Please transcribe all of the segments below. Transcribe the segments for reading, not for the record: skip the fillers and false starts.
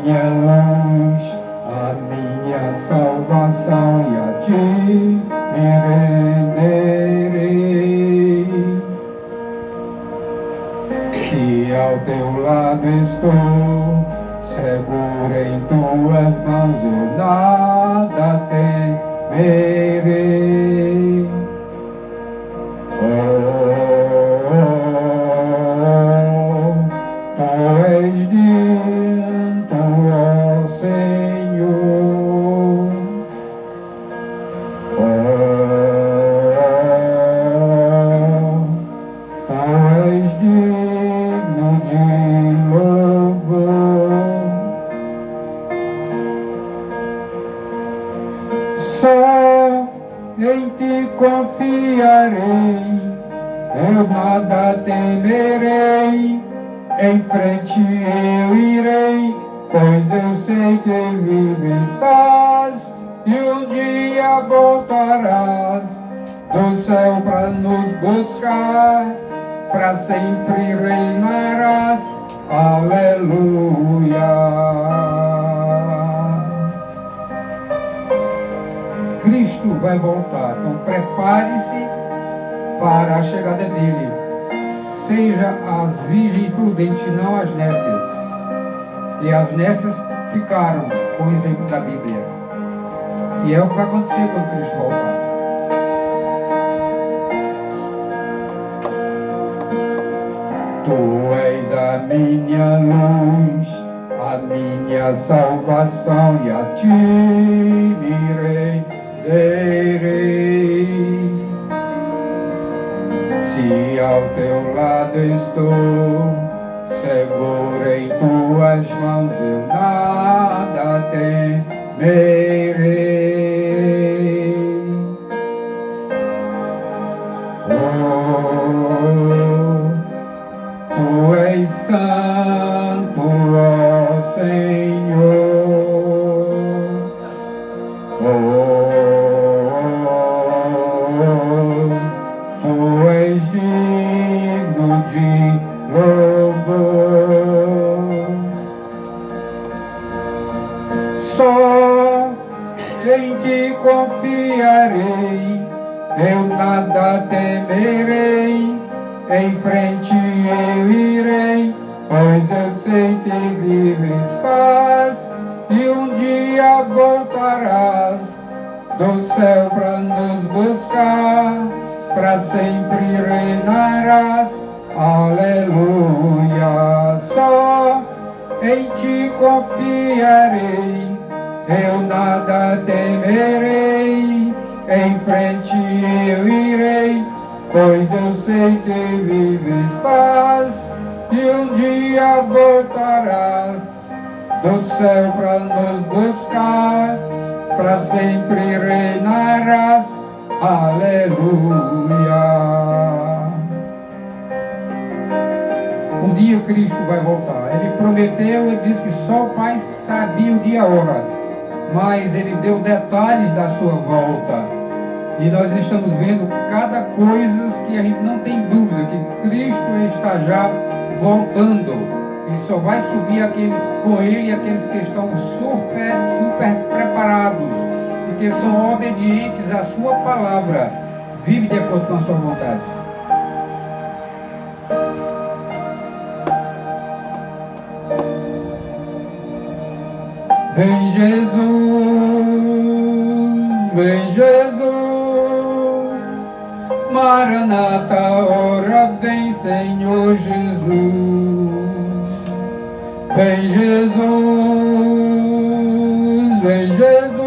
minha luz, a minha salvação, e a ti me renderei. Se ao teu lado estou, seguro em tuas mãos, eu nada temerei. Tu és digno, ó Senhor. Tu és digno de louvor. Só em ti confiarei, eu nada temerei. Em frente eu irei, pois eu sei que vive estás, e um dia voltarás do céu para nos buscar, para sempre reinarás. Aleluia. Cristo vai voltar, então prepare-se para a chegada dele. Seja as virgens prudentes, não as nécias. E as nécias ficaram com o exemplo da Bíblia. E é o que vai acontecer quando Cristo voltar. Tu és a minha luz, a minha salvação, e a ti me renderei. Se ao teu lado estou, seguro em tuas mãos, eu nada temerei. Tu és santo, ó Senhor. Tu és digno de louvor. Só em ti confiarei, eu nada temerei. Em frente eu irei, pois eu sei que vive estás, e um dia voltarás do céu para nos buscar, para sempre reinarás. Aleluia. Só em ti confiarei, eu nada temerei. Em frente eu irei, pois eu sei que vive estás, e um dia voltarás do céu para nos buscar, para sempre reinarás. Aleluia. Um dia Cristo vai voltar. Ele prometeu, ele disse que só o Pai sabia o dia e a hora, mas ele deu detalhes da sua volta. E nós estamos vendo cada coisa que a gente não tem dúvida que Cristo está já voltando. E só vai subir aqueles com ele, aqueles que estão super preparados e que são obedientes à sua palavra. Vive de acordo com a sua vontade. Vem Jesus, vem Jesus. Maranata, ora vem, Senhor Jesus. Vem Jesus, vem Jesus.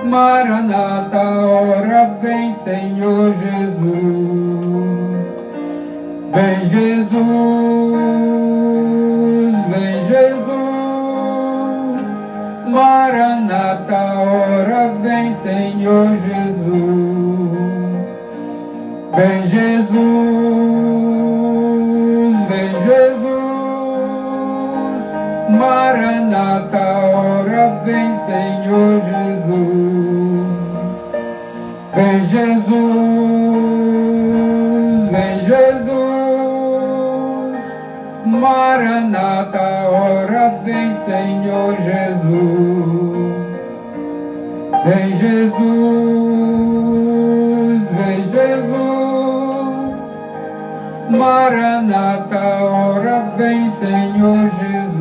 Maranata, ora vem, Senhor Jesus. Vem Jesus, vem Jesus. Maranata, ora vem, Senhor Jesus. Vem Jesus, vem Jesus. Maranata, ora vem, Senhor Jesus. Vem Jesus, vem Jesus. Maranata, ora Senhor Jesus. Vem Jesus, vem Jesus, Maranata, ora vem Senhor Jesus.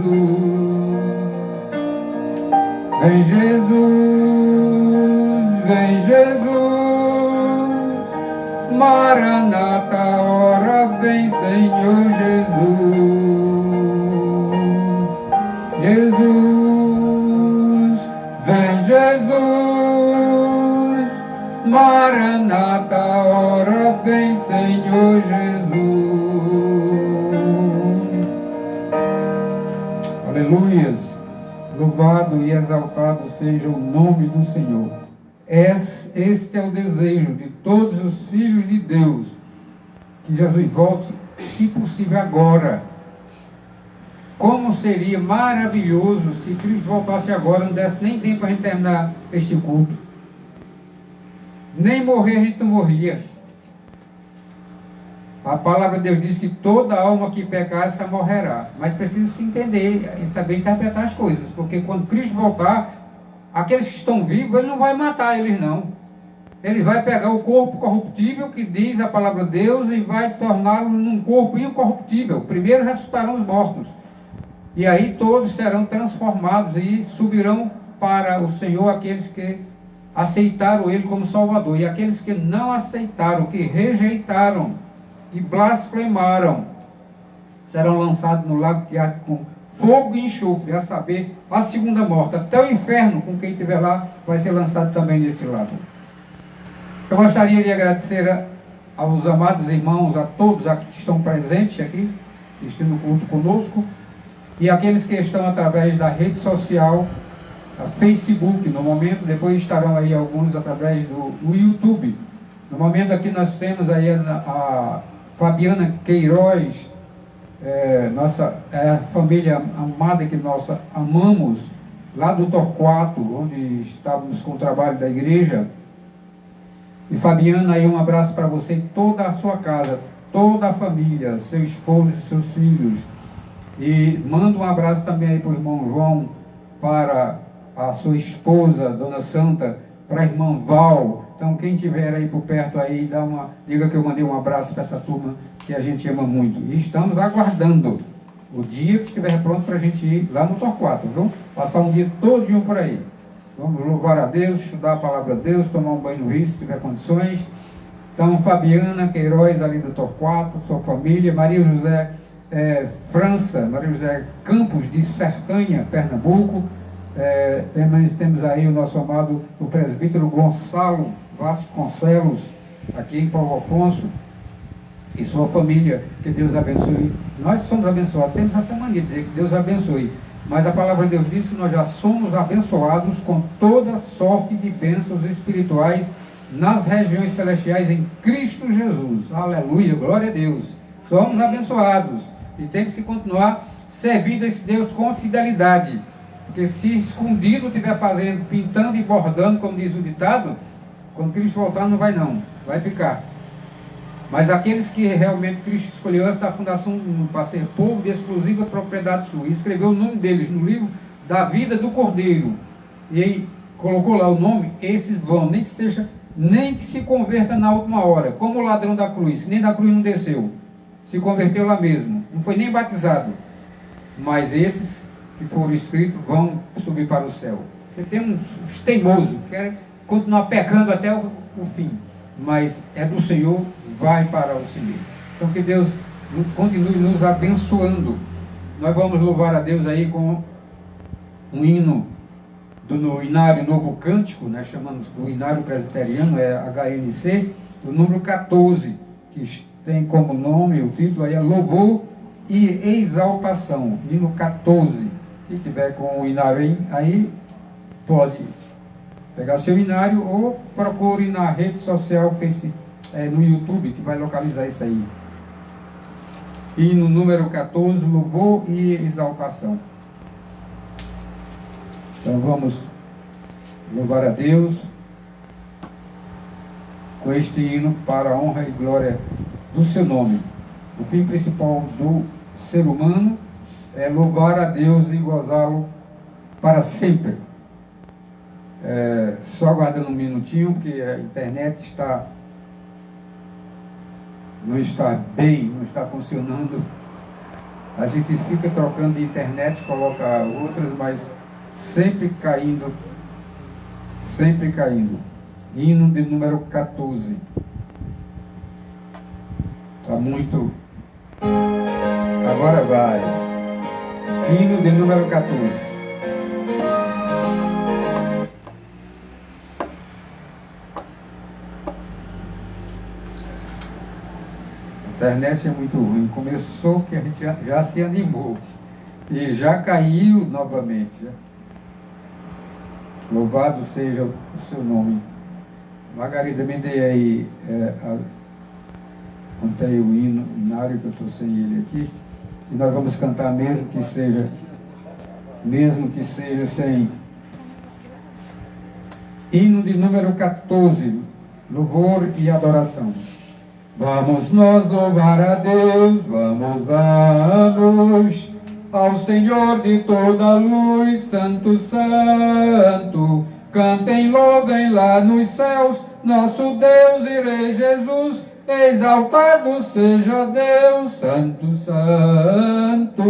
Vem Jesus, vem Jesus, Maranata, ora vem Senhor Jesus. Jesus, vem Jesus, Maranata, ora vem Senhor Jesus. Aleluias, louvado e exaltado seja o nome do Senhor. Este é o desejo de todos os filhos de Deus, que Jesus volte, se possível agora. Como seria maravilhoso se Cristo voltasse agora, não desse nem tempo para a gente terminar este culto. Nem morrer a gente não morria. A palavra de Deus diz que toda alma que pecar, essa morrerá. Mas precisa se entender e saber interpretar as coisas. Porque quando Cristo voltar, aqueles que estão vivos, Ele não vai matar eles não. Ele vai pegar o corpo corruptível, que diz a palavra de Deus, e vai torná-lo num corpo incorruptível. Primeiro ressuscitarão os mortos. E aí todos serão transformados e subirão para o Senhor aqueles que aceitaram Ele como Salvador. E aqueles que não aceitaram, que rejeitaram, que blasfemaram, serão lançados no lago que arde com fogo e enxofre, a saber, a segunda morte. Até o inferno, com quem estiver lá, vai ser lançado também nesse lago. Eu gostaria de agradecer aos amados irmãos, a todos aqui que estão presentes aqui, assistindo o culto conosco, e aqueles que estão através da rede social, a Facebook, no momento, depois estarão aí alguns através do YouTube. No momento aqui nós temos aí a Fabiana Queiroz, nossa família amada que nós amamos, lá do Torquato, onde estávamos com o trabalho da igreja. E Fabiana, aí um abraço para você e toda a sua casa, toda a família, seu esposo e seus filhos. E manda um abraço também aí para o irmão João, para a sua esposa, Dona Santa, para a irmã Val. Então quem estiver aí por perto aí, diga que eu mandei um abraço para essa turma que a gente ama muito. E estamos aguardando o dia que estiver pronto para a gente ir lá no Torquato, viu? Passar um dia todinho por aí. Vamos louvar a Deus, estudar a palavra de Deus, tomar um banho no rio se tiver condições. Então Fabiana Queiroz ali do Torquato, sua família, Maria José França, Maria José Campos de Sertanha, Pernambuco. Temos aí o nosso amado o presbítero Gonçalo Vasconcelos, aqui em Paulo Afonso, e sua família, que Deus abençoe. Nós somos abençoados, temos essa mania de dizer que Deus abençoe, mas a palavra de Deus diz que nós já somos abençoados com toda sorte de bênçãos espirituais nas regiões celestiais em Cristo Jesus. Aleluia, glória a Deus. Somos abençoados e temos que continuar servindo a esse Deus com fidelidade. Porque se escondido estiver fazendo, pintando e bordando, como diz o ditado, quando Cristo voltar não vai não, vai ficar. Mas aqueles que realmente Cristo escolheu antes da fundação do mundo para ser povo de exclusiva propriedade sua, e escreveu o nome deles no livro da vida do Cordeiro, e aí colocou lá o nome, esses vão, nem que se converta na última hora, como o ladrão da cruz, nem da cruz não desceu, se converteu lá mesmo, não foi nem batizado, mas esses que foram escritos vão subir para o céu. Porque tem uns teimosos que querem continuar pecando até o fim, mas é do Senhor, vai para o Senhor. Então que Deus continue nos abençoando. Nós vamos louvar a Deus aí com um hino do Inário Novo Cântico, né, chamamos do Inário Presbiteriano, é HNC, o número 14, que tem como nome, o título aí é Louvor e Exaltação, hino 14. Se tiver com o Inário aí, pode pegar seu Inário ou procure na rede social, no YouTube, que vai localizar isso aí. E no número 14, Louvor e Exaltação. Então vamos louvar a Deus com este hino para a honra e glória do seu nome. O fim principal do ser humano é louvar a Deus e gozá-lo para sempre. Só aguardando um minutinho, porque a internet não está bem, não está funcionando. A gente fica trocando de internet, coloca outras, mas sempre caindo. Sempre caindo. Hino de número 14. Está muito. Agora vai. Hino de número 14. A internet é muito ruim. Começou que a gente já se animou. E já caiu novamente. Louvado seja o seu nome. Margarida, me dê aí contei o hino, na área que eu estou sem ele aqui. E nós vamos cantar mesmo que seja sem. Hino de número 14. Louvor e adoração. Vamos nós louvar a Deus, vamos ao Senhor de toda a luz, Santo, Santo. Cantem, louvem lá nos céus, nosso Deus e Rei Jesus. Exaltado seja Deus, Santo, Santo.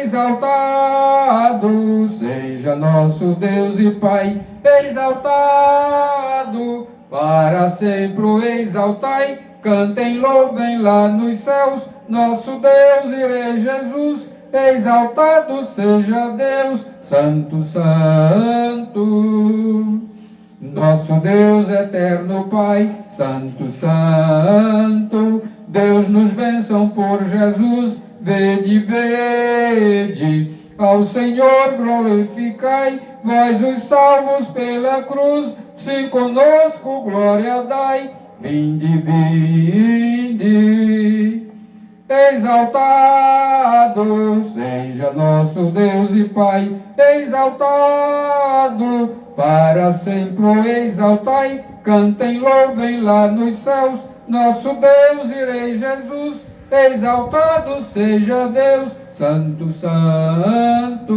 Exaltado seja nosso Deus e Pai, exaltado para sempre o exaltai. Cantem, louvem lá nos céus, nosso Deus e Rei Jesus. Exaltado seja Deus, Santo, Santo. Nosso Deus eterno Pai, Santo, Santo. Deus nos bênção por Jesus. Vede, vede, ao Senhor glorificai, vós os salvos pela cruz, se conosco glória dai. Vinde, vinde, exaltado seja nosso Deus e Pai, exaltado para sempre o exaltai. Cantem, louvem lá nos céus, nosso Deus e Rei Jesus. Exaltado seja Deus, Santo, Santo.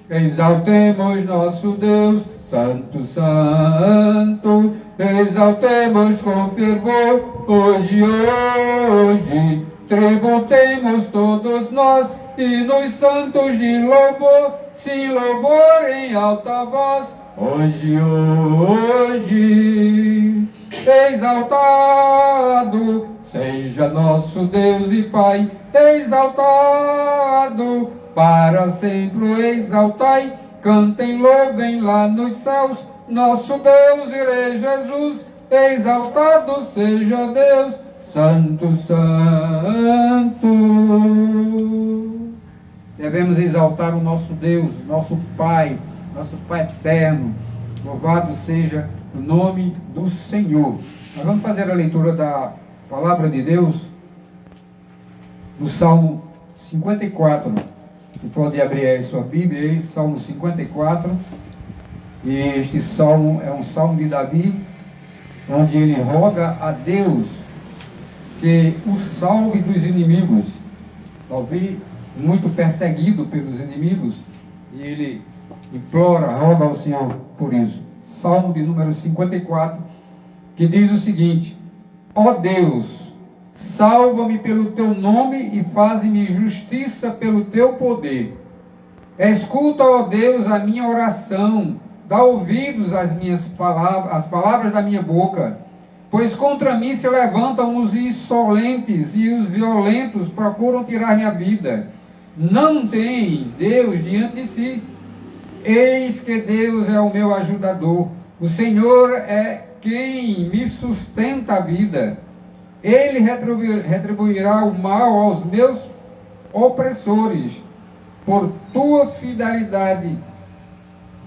Exaltemos nosso Deus, Santo, Santo. Exaltemos com fervor, hoje, hoje. Tributemos todos nós, hinos santos de louvor, sim, louvor em alta voz, hoje, hoje. Exaltado seja nosso Deus e Pai, exaltado para sempre o exaltai. Cantem, louvem lá nos céus, nosso Deus e Rei Jesus. Exaltado seja Deus, Santo, Santo. Devemos exaltar o nosso Deus, nosso Pai eterno. Louvado seja o nome do Senhor. Nós vamos fazer a leitura da Palavra de Deus no Salmo 54. Você pode abrir aí sua Bíblia, aí, Salmo 54. E este salmo é um salmo de Davi, onde ele roga a Deus que o salve dos inimigos. Davi, muito perseguido pelos inimigos, e ele implora, roga ao Senhor por isso. Salmo de número 54, que diz o seguinte: ó Deus, salva-me pelo teu nome e faze-me justiça pelo teu poder. Escuta, ó Deus, a minha oração, dá ouvidos às minhas palavras, às palavras da minha boca, pois contra mim se levantam os insolentes e os violentos procuram tirar minha vida. Não tem Deus diante de si. Eis que Deus é o meu ajudador. O Senhor é quem me sustenta a vida. Ele retribuirá o mal aos meus opressores. Por tua fidelidade,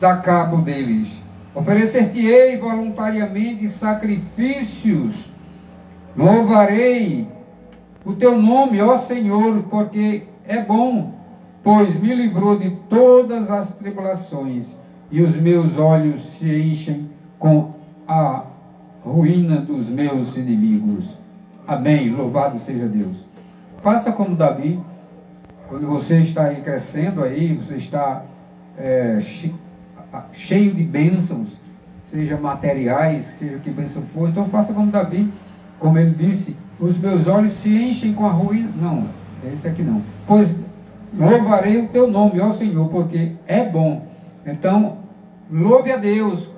dá cabo deles. Oferecer-te-ei voluntariamente sacrifícios. Louvarei o teu nome, ó Senhor, porque é bom, pois me livrou de todas as tribulações, e os meus olhos se enchem com a ruína dos meus inimigos. Amém. Louvado seja Deus. faça como Davi. Quando você está aí crescendo aí, você está cheio de bênçãos, seja materiais, seja que bênção for, então faça como Davi, como ele disse, os meus olhos se enchem com a ruína. Não, é esse aqui não. Pois louvarei o teu nome, ó Senhor, porque é bom. Então, louve a Deus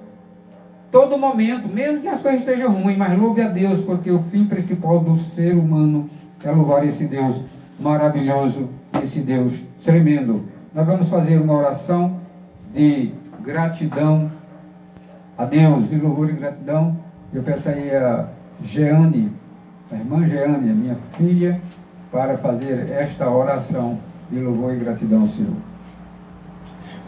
todo momento, mesmo que as coisas estejam ruins, mas louve a Deus, porque o fim principal do ser humano é louvar esse Deus maravilhoso, esse Deus tremendo. Nós vamos fazer uma oração de gratidão a Deus, de louvor e gratidão. Eu peço aí a Jeane, a irmã Jeane, a minha filha, para fazer esta oração de louvor e gratidão ao Senhor.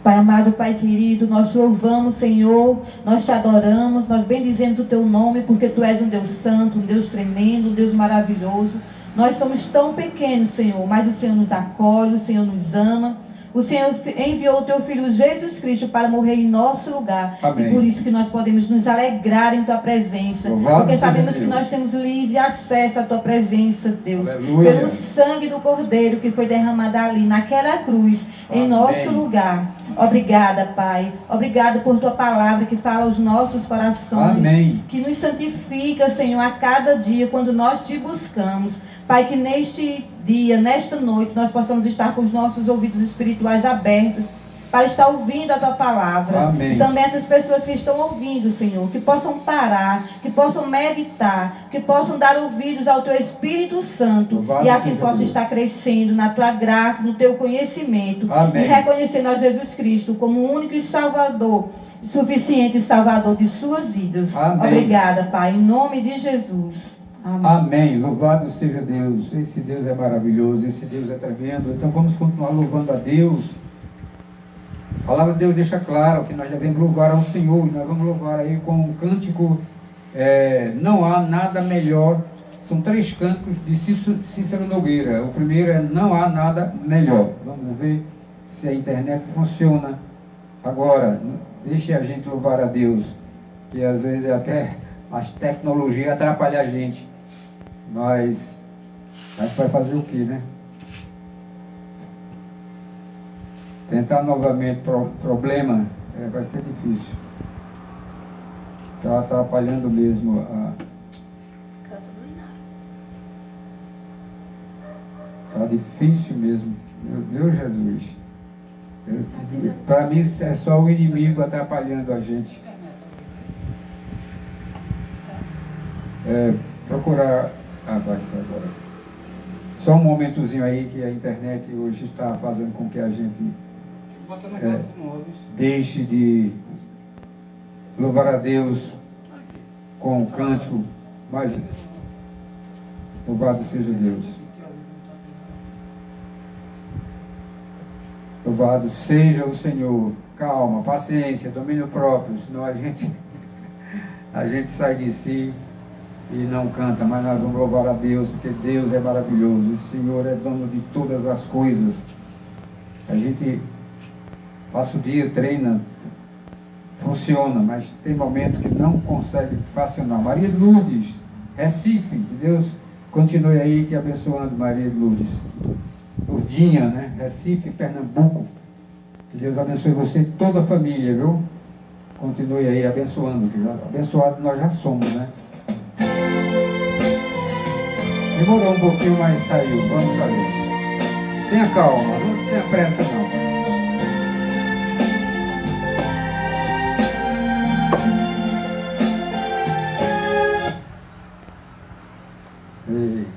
Pai amado, Pai querido, nós te louvamos, Senhor, nós te adoramos, nós bendizemos o teu nome, porque tu és um Deus santo, um Deus tremendo, um Deus maravilhoso. Nós somos tão pequenos, Senhor, mas o Senhor nos acolhe, o Senhor nos ama. O Senhor enviou o teu Filho Jesus Cristo para morrer em nosso lugar. Amém. E por isso que nós podemos nos alegrar em tua presença. Louvado porque sabemos que nós temos livre acesso à tua presença, Deus. Aleluia. Pelo sangue do Cordeiro que foi derramado ali, naquela cruz, em nosso lugar. Obrigada, Pai. Obrigado por tua palavra que fala aos nossos corações. Amém. Que nos santifica, Senhor, a cada dia quando nós te buscamos. Pai, que neste dia, nesta noite, nós possamos estar com os nossos ouvidos espirituais abertos para estar ouvindo a tua palavra. Amém. E também essas pessoas que estão ouvindo, Senhor, que possam parar, que possam meditar, que possam dar ouvidos ao teu Espírito Santo. Louvado e assim possam estar crescendo na tua graça, no teu conhecimento. Amém. E reconhecendo a Jesus Cristo como o único e Salvador, suficiente Salvador de suas vidas. Amém. Obrigada, Pai, em nome de Jesus. Amém. Amém. Louvado seja Deus. Esse Deus é maravilhoso, esse Deus é tremendo. Então vamos continuar louvando a Deus. A palavra de Deus deixa claro que nós devemos louvar ao Senhor. E nós vamos louvar aí com um cântico, não há nada melhor. São 3 cânticos de Cícero Nogueira. O primeiro é não há nada melhor. Vamos ver se a internet funciona. Agora, deixe a gente louvar a Deus, que às vezes até as tecnologias atrapalham a gente. Mas a gente vai fazer o que, né? Tentar novamente problema vai ser difícil. Está atrapalhando mesmo a... Está difícil mesmo. Meu Deus, Jesus. Para mim é só o inimigo atrapalhando a gente. Procurar... vai ser agora. Só um momentozinho aí que a internet hoje está fazendo com que a gente deixe de louvar a Deus com o cântico, mas louvado seja Deus. Louvado seja o Senhor. Calma, paciência, domínio próprio, senão a gente sai de si e não canta, mas nós vamos louvar a Deus, porque Deus é maravilhoso, o Senhor é dono de todas as coisas. A gente passa o dia, treina, funciona, mas tem momentos que não consegue funcionar. Maria de Lourdes, Recife, que Deus continue aí te abençoando, Maria de Lourdes. Lourdinha, né? Recife, Pernambuco. Que Deus abençoe você e toda a família, viu? Continue aí abençoando, que abençoado nós já somos, né? Demorou um pouquinho, mas saiu. Vamos sair. Tenha calma, não tenha pressa não. Eita.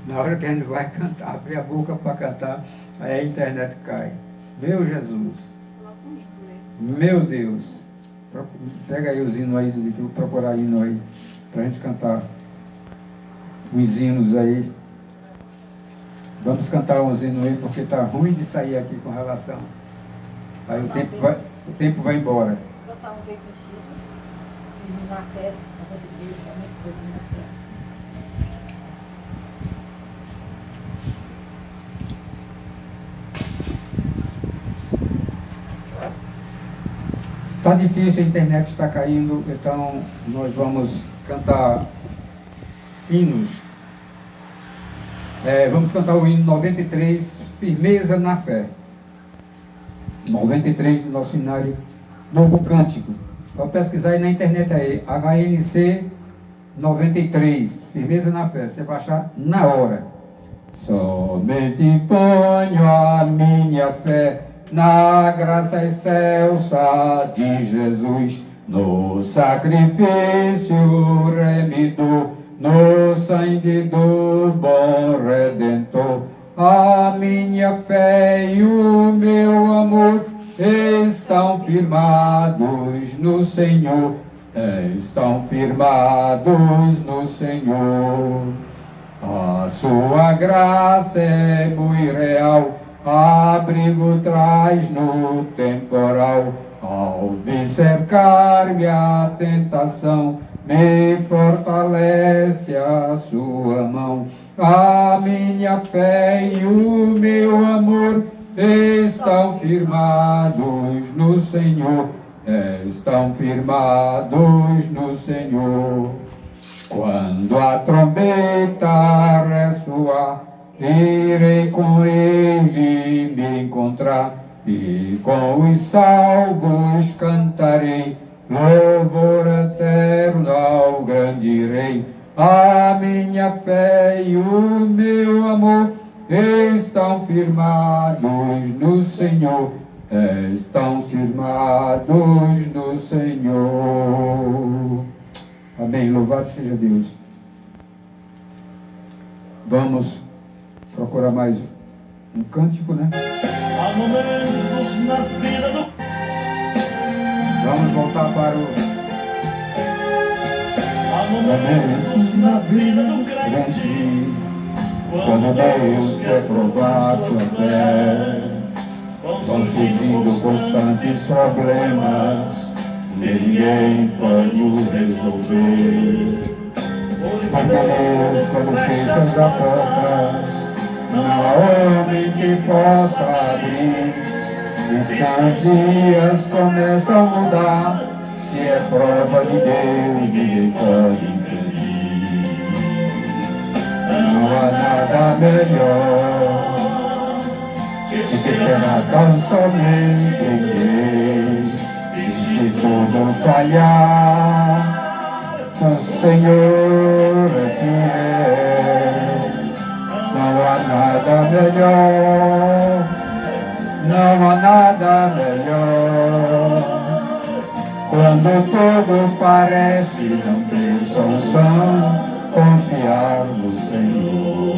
Na hora que a gente vai cantar, abrir a boca para cantar, aí a internet cai. Meu Jesus. Meu Deus. Pega aí os hinos aí, que eu vou procurar hino aí, para a gente cantar uns hinos aí. Vamos cantar uns hinos aí, porque está ruim de sair aqui com relação. Aí o tempo vai embora. Eu estava bem conhecido, fiz na fé, na portuguesa, muito pouco na fé. Está difícil, a internet está caindo, então nós vamos cantar hinos. Vamos cantar o hino 93, Firmeza na Fé. 93 do nosso cenário Novo Cântico. Para pesquisar aí na internet aí, HNC 93, Firmeza na Fé. Você vai achar na hora. Somente ponho a minha fé na graça excelsa de Jesus, no sacrifício remidor, no sangue do bom Redentor. A minha fé e o meu amor estão firmados no Senhor, estão firmados no Senhor. A sua graça é muito real, abrigo traz no temporal. Ao vir cercar-me a tentação, me fortalece a sua mão. A minha fé e o meu amor estão firmados no Senhor, estão firmados no Senhor. Quando a trombeta ressoar, irei com ele me encontrar, e com os salvos cantarei louvor eterno ao grande Rei. A minha fé e o meu amor estão firmados no Senhor, estão firmados no Senhor. Amém. Louvado seja Deus. Vamos procurar mais um cântico, né? Há momentos na vida do... Vamos voltar para o... Há momentos na vida do crente, quando Deus quer provar sua fé, conseguindo constantes problemas, ninguém pode o resolver. Porque Deus, quando fecha as portas, não há homem que possa abrir. E seus dias começam a mudar, se é prova de Deus, ninguém pode impedir. Não há nada melhor que esperar tão somente em Deus. E se tudo falhar, o Senhor é fiel. Não há nada melhor, não há nada melhor. Quando tudo parece não ter solução, confiar no Senhor.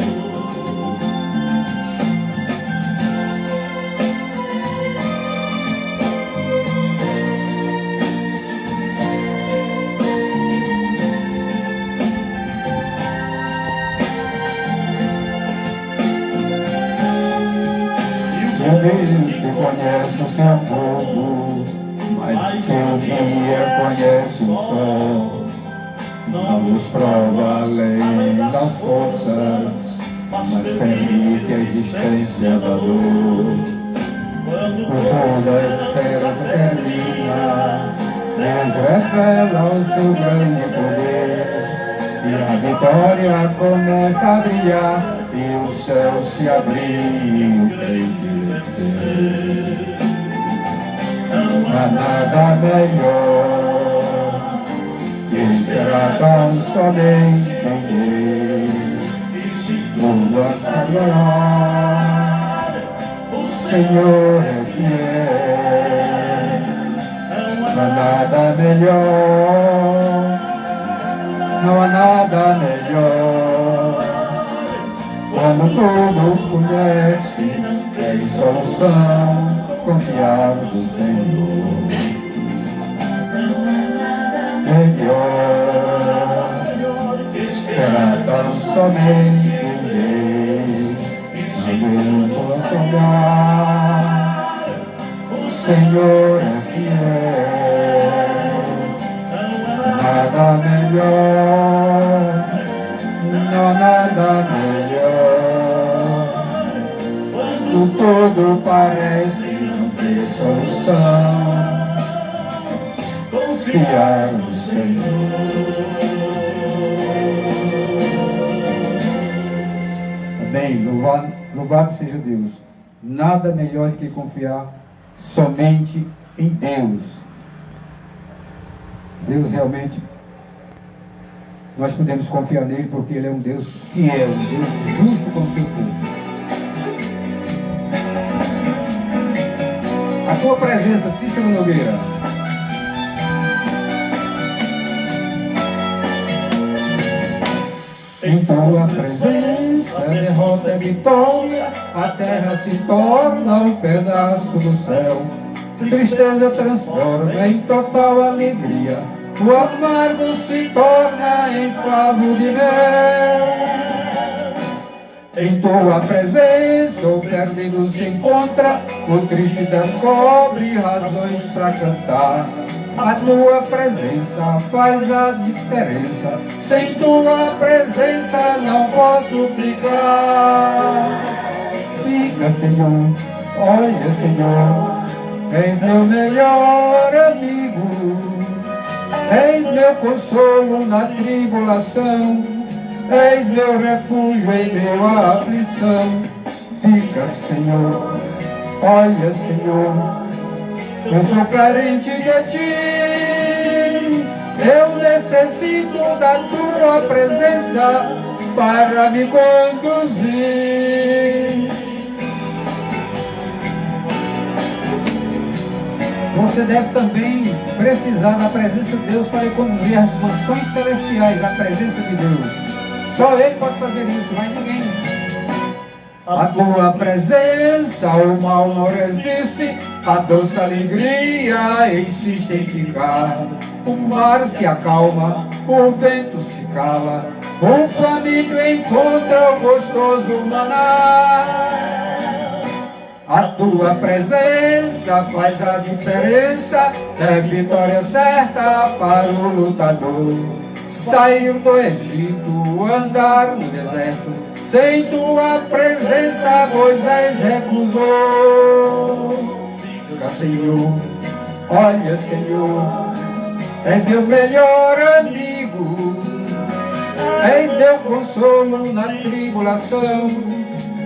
Deus que conhece o seu povo, mas seu dia conhece o sol. Não nos prova além das forças, mas permite a existência da dor. Quando a espera se termina, Deus revela o seu grande poder, e a vitória começa a brilhar, e o céu se abriu para envelhecer. Não há nada melhor que esperar tão somente em Deus. Tudo a adorar, o Senhor é fiel. Não há nada melhor, não há nada melhor. Quando tudo conhece, tem solução, confiar no Senhor. Melhor esperar tão somente em Deus. Não vou olhar, o Senhor é fiel. Nada melhor, não há nada melhor. Quando tudo parece não ter solução, confiar no Senhor. Amém. Amém. Louvado seja Deus. Nada melhor do que confiar somente em Deus. Deus realmente, nós podemos confiar nele porque ele é um Deus fiel, um Deus justo com o seu povo. A tua presença, Cícero Nogueira. Em tua presença, derrota é vitória, a terra se torna um pedaço do céu. Tristeza transforma em total alegria, o amargo se torna em favo de mel. Em tua presença o perdido se encontra, o triste descobre razões para cantar. A tua presença faz a diferença, sem tua presença não posso ficar. Fica, Senhor, olha, Senhor, és meu melhor amigo, és meu consolo na tribulação, és meu refúgio em meia aflição. Fica, Senhor, olha, Senhor, eu sou carente de ti, eu necessito da tua presença para me conduzir. Você deve também precisar da presença de Deus para conduzir as mansões celestiais, a presença de Deus. Só Ele pode fazer isso, mais ninguém. A tua presença, o mal não resiste, a doce alegria insiste em ficar. O mar se acalma, o vento se cala, o faminto encontra o gostoso maná. A tua presença faz a diferença, é vitória certa para o lutador. Sair do Egito, andar no deserto, sem tua presença Moisés recusou. Fica, Senhor, olha, Senhor, és meu melhor amigo, és meu consolo na tribulação,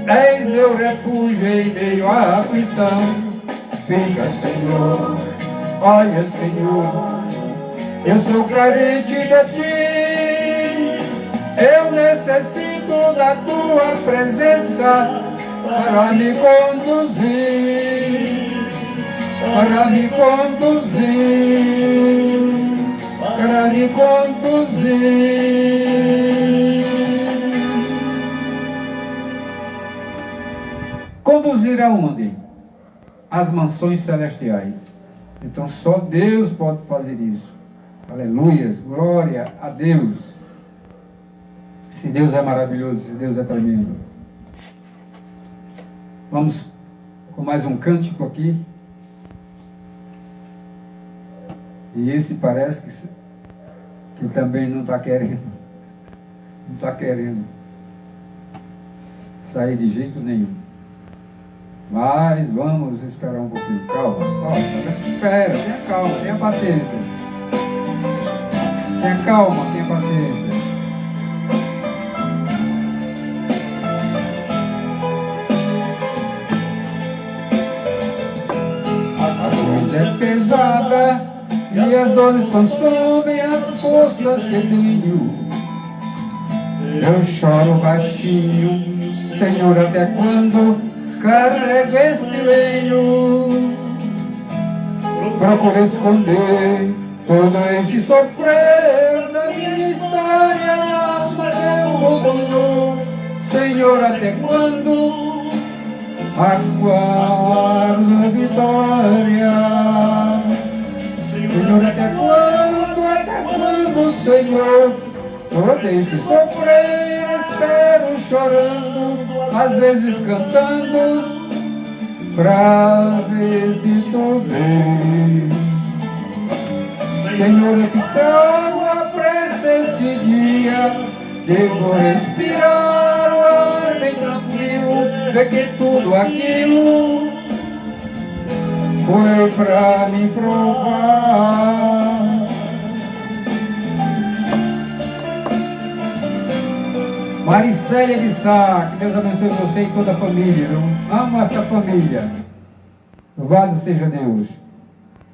és meu refúgio em meio à aflição. Fica, Senhor, olha, Senhor, eu sou carente de ti, eu necessito da tua presença para me conduzir, para me conduzir, para me conduzir. Conduzir aonde? As mansões celestiais. Então só Deus pode fazer isso. Aleluias, glória a Deus. Esse Deus é maravilhoso, esse Deus é tremendo. Vamos com mais um cântico aqui. E esse parece que também não está querendo. Não está querendo sair de jeito nenhum. Mas vamos esperar um pouquinho. Calma, calma. Espera, tenha calma, tenha paciência. Tenha calma, tenha paciência. A cruz é pesada e as dores consomem as forças que tenho. Eu choro baixinho, Senhor, até quando carrego este lenho? Procuro esconder todo este sofrer da minha história, mas eu vou, Senhor, até quando aguardo a vitória? Senhor, até quando, Senhor, todo este sofrer, espero chorando, às vezes cantando, pra ver se tu vês. Senhor, eu te trago a pressa esse dia, que vou respirar o ar bem tranquilo, ver que tudo aquilo foi pra me provar. Maricélia de Sá, que Deus abençoe você e toda a família. Eu amo essa família. Louvado seja Deus.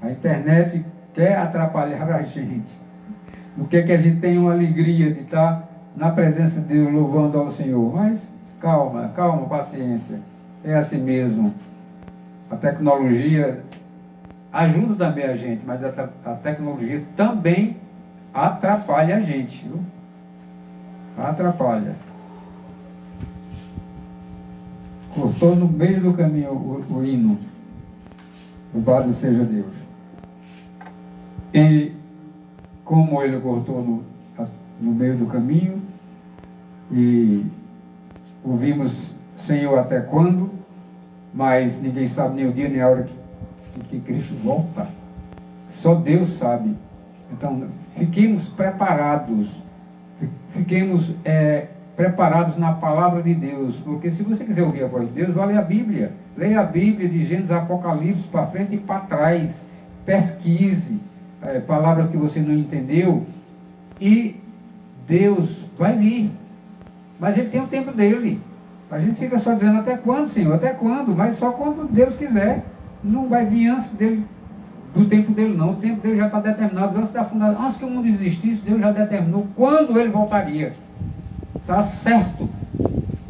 A internet quer atrapalhar a gente. Não quer que a gente tenha uma alegria de estar na presença de Deus, louvando ao Senhor. Mas calma, calma, paciência. É assim mesmo. A tecnologia ajuda também a gente, mas a tecnologia também atrapalha a gente, viu? Atrapalha. Cortou no meio do caminho o hino. Louvado seja Deus. E como ele cortou no meio do caminho, e ouvimos, Senhor, até quando? Mas ninguém sabe nem o dia nem a hora que Cristo volta. Só Deus sabe. Então, fiquemos preparados. Fiquemos preparados na palavra de Deus. Porque se você quiser ouvir a voz de Deus, vá ler a Bíblia. Leia a Bíblia de Gênesis a Apocalipse para frente e para trás. Pesquise palavras que você não entendeu. E Deus vai vir. Mas Ele tem o tempo dele. A gente fica só dizendo, até quando, Senhor? Até quando? Mas só quando Deus quiser. Não vai vir antes do tempo dele, não. O tempo dele já está determinado. Antes da fundação, antes que o mundo existisse, Deus já determinou quando ele voltaria. Está certo.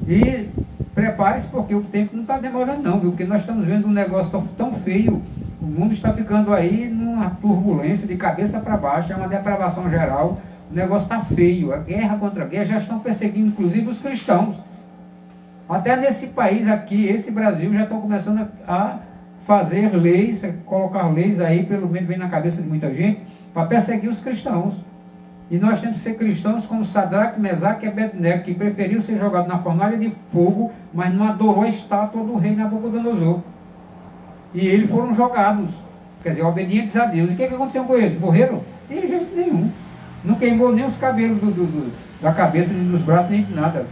E prepare-se, porque o tempo não está demorando, não, viu? Porque nós estamos vendo um negócio tão feio. O mundo está ficando aí numa turbulência de cabeça para baixo. É uma depravação geral. O negócio está feio. A guerra contra a guerra já estão perseguindo, inclusive, os cristãos. Até nesse país aqui, esse Brasil, já estão começando a fazer leis, colocar leis aí, pelo menos vem na cabeça de muita gente, para perseguir os cristãos. E nós temos que ser cristãos como Sadraque, Mesaque e Abednego, que preferiu ser jogado na fornalha de fogo, mas não adorou a estátua do rei Nabucodonosor. E eles foram jogados, quer dizer, obedientes a Deus. E o que aconteceu com eles? Morreram? De jeito nenhum. Não queimou nem os cabelos da cabeça, nem dos braços, nem de nada.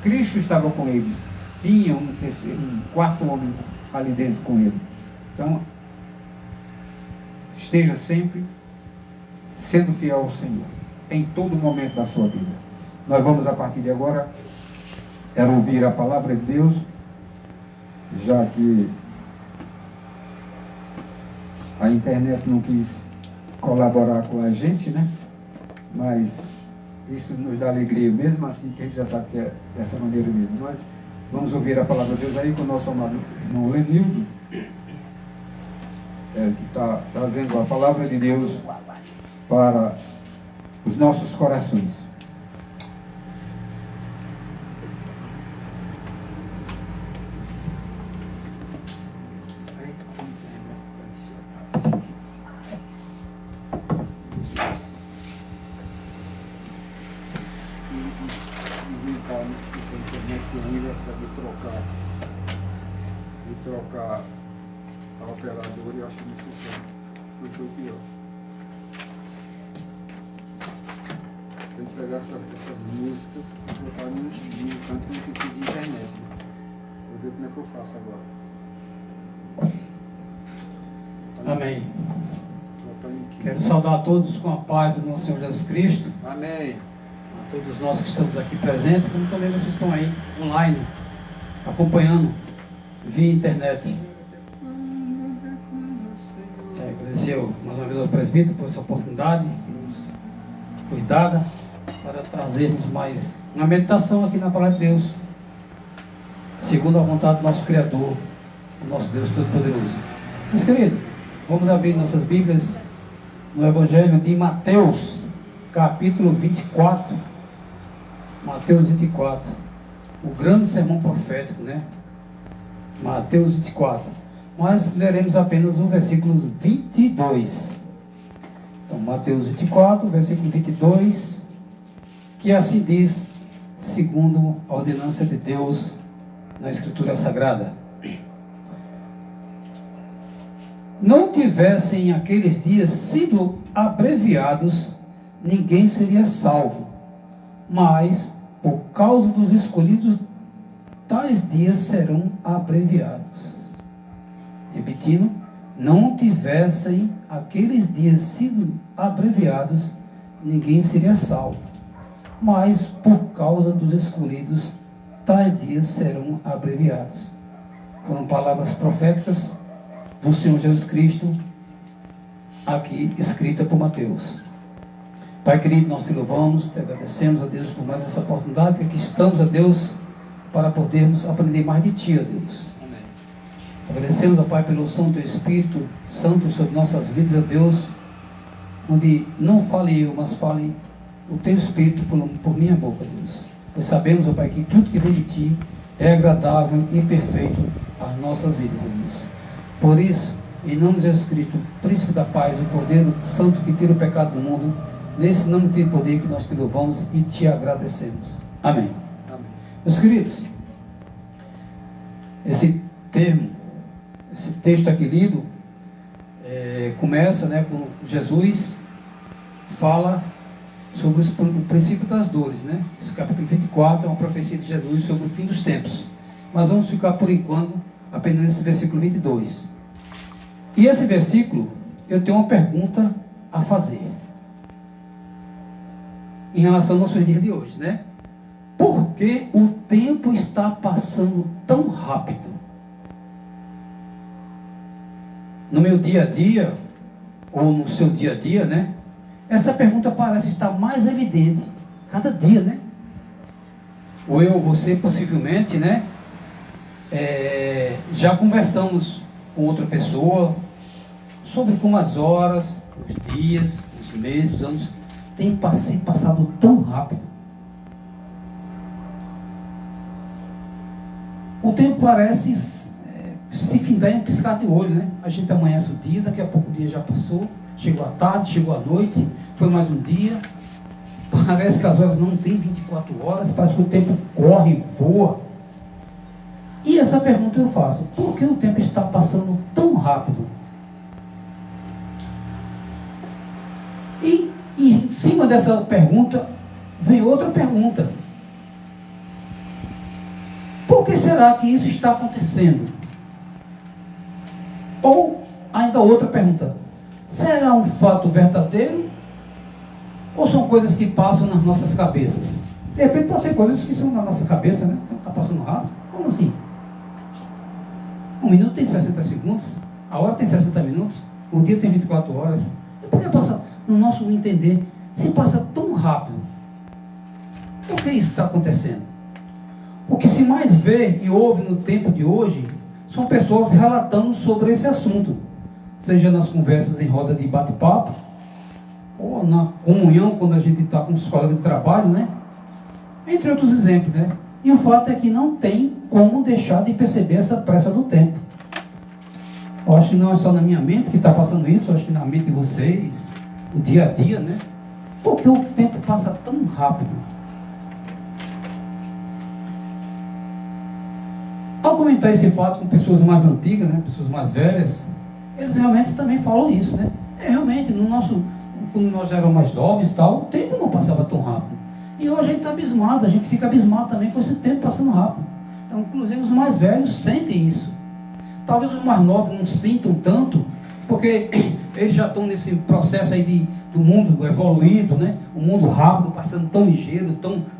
Cristo estava com eles. Tinha um quarto homem ali dentro com ele. Então, esteja sempre sendo fiel ao Senhor, em todo momento da sua vida. Nós vamos, a partir de agora, ouvir a palavra de Deus, já que a internet não quis colaborar com a gente, né? Mas isso nos dá alegria, mesmo assim, que a gente já sabe que é dessa maneira mesmo. Nós vamos ouvir a palavra de Deus aí com o nosso amado irmão Lenildo, que está trazendo a palavra de Deus para os nossos corações. Trocar a operadora, eu acho que necessário. Foi o pior. Tem que pegar essas músicas e botar no canto que não precisa de internet. Né? Vou ver como é que eu faço agora. Amém. Quero saudar a todos com a paz do nosso Senhor Jesus Cristo. Amém. A todos nós que estamos aqui presentes, como também vocês estão aí online, acompanhando via internet. Agradecer mais uma vez ao presbítero por essa oportunidade que nos foi dada para trazermos mais uma meditação aqui na palavra de Deus, segundo a vontade do nosso Criador, o nosso Deus Todo-Poderoso. Meus queridos, vamos abrir nossas Bíblias no Evangelho de Mateus, capítulo 24. Mateus 24, o grande sermão profético, né? Mateus 24. Nós leremos apenas o versículo 22. Então, Mateus 24, versículo 22, que assim diz, segundo a ordenança de Deus na Escritura Sagrada. Não tivessem aqueles dias sido abreviados, ninguém seria salvo. Mas, por causa dos escolhidos, tais dias serão abreviados. Repetindo, não tivessem aqueles dias sido abreviados, ninguém seria salvo. mas por causa dos escolhidos, tais dias serão abreviados. Foram palavras proféticas do Senhor Jesus Cristo, aqui escrita por Mateus. Pai querido, nós te louvamos, te agradecemos, a Deus, por mais essa oportunidade que aqui estamos, a Deus, para podermos aprender mais de Ti, a Deus. Amém. Agradecemos, ó Pai, pelo som do Teu Espírito Santo sobre nossas vidas, a Deus, onde não fale eu, mas fale o Teu Espírito por minha boca, Deus. Pois sabemos, ó Pai, que tudo que vem de Ti é agradável e perfeito às nossas vidas, Deus. Por isso, em nome de Jesus Cristo, Príncipe da Paz, o Cordeiro Santo que tira o pecado do mundo, nesse nome de poder que nós te louvamos e te agradecemos. Amém. Amém. Meus queridos, esse texto aqui lido, começa, né, com Jesus fala sobre o princípio das dores, né? Esse capítulo 24 é uma profecia de Jesus sobre o fim dos tempos. Mas vamos ficar por enquanto apenas nesse versículo 22. E esse versículo, eu tenho uma pergunta a fazer em relação ao nosso dia de hoje, né? Por que o tempo está passando tão rápido? No meu dia a dia, ou no seu dia a dia, né? Essa pergunta parece estar mais evidente cada dia, né? Ou eu, você, possivelmente, né? Já conversamos com outra pessoa sobre como as horas, os dias, os meses, os anos têm passado tão rápido. O tempo parece se findar em um piscar de olho, né? A gente amanhece o dia, daqui a pouco o dia já passou, chegou a tarde, chegou a noite, foi mais um dia. Parece que as horas não têm 24 horas, parece que o tempo corre, voa. E essa pergunta eu faço: por que o tempo está passando tão rápido? E em cima dessa pergunta vem outra pergunta: por que será que isso está acontecendo? Ou ainda outra pergunta: será um fato verdadeiro? Ou são coisas que passam nas nossas cabeças? De repente pode ser coisas que são na nossa cabeça, né? Está passando rápido. Como assim? Um minuto tem 60 segundos, a hora tem 60 minutos, o dia tem 24 horas. E por que passa, no nosso entender, se passa tão rápido? Por que isso está acontecendo? O que se mais vê e ouve no tempo de hoje são pessoas relatando sobre esse assunto, seja nas conversas em roda de bate-papo, ou na comunhão quando a gente está com os colegas de trabalho, né? Entre outros exemplos, né? E o fato é que não tem como deixar de perceber essa pressa do tempo. Eu acho que não é só na minha mente que está passando isso, eu acho que na mente de vocês, o dia a dia, né? Porque o tempo passa tão rápido. Ao comentar esse fato com pessoas mais antigas, né? Pessoas mais velhas, eles realmente também falam isso, né? Realmente, quando nós éramos mais jovens, tal, o tempo não passava tão rápido. E hoje a gente está abismado, a gente fica abismado também com esse tempo passando rápido. Então, inclusive os mais velhos sentem isso. Talvez os mais novos não sintam tanto, porque eles já estão nesse processo aí do mundo evoluído, né? O mundo rápido, passando tão ligeiro,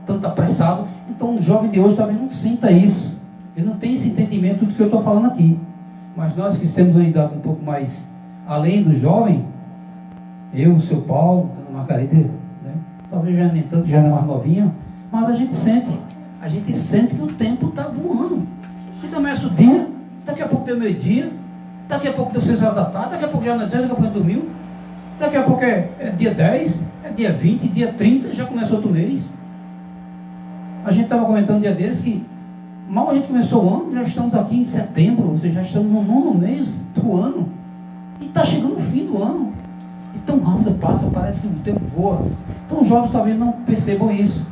tanto apressado. Então o jovem de hoje talvez não sinta isso. Ele não tem esse entendimento do que eu estou falando aqui. Mas nós que temos uma idade um pouco mais além do jovem, eu, o seu Paulo, a Margarida, né? Talvez já nem tanto, já não é mais novinha, mas a gente sente que o tempo está voando. Então começa o dia, daqui a pouco tem o meio-dia, daqui a pouco deu 6 horas da tarde, daqui a pouco já não é 10, daqui a pouco já dormiu, daqui a pouco é dia 10, é dia 20, dia 30, já começa outro mês. A gente estava comentando um dia desses que mal a gente começou o ano, já estamos aqui em setembro, ou seja, já estamos no 9º mês do ano, e está chegando o fim do ano. E tão rápido passa, parece que o tempo voa. Então os jovens talvez não percebam isso,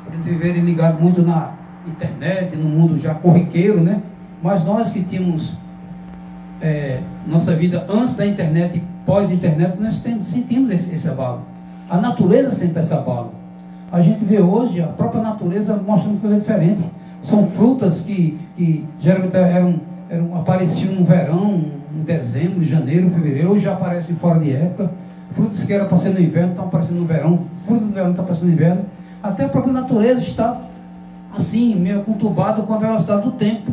por eles viverem ligados muito na internet, no mundo já corriqueiro, né? Mas nós que tínhamos nossa vida antes da internet e pós-internet, nós sentimos esse abalo. A natureza sente esse abalo. A gente vê hoje a própria natureza mostrando coisa diferente. São frutas que geralmente apareciam no verão, em dezembro, janeiro, fevereiro, hoje já aparecem fora de época. Frutas que eram para ser no inverno estão aparecendo no verão, frutas do verão estão aparecendo no inverno. Até a própria natureza está assim, meio conturbada com a velocidade do tempo.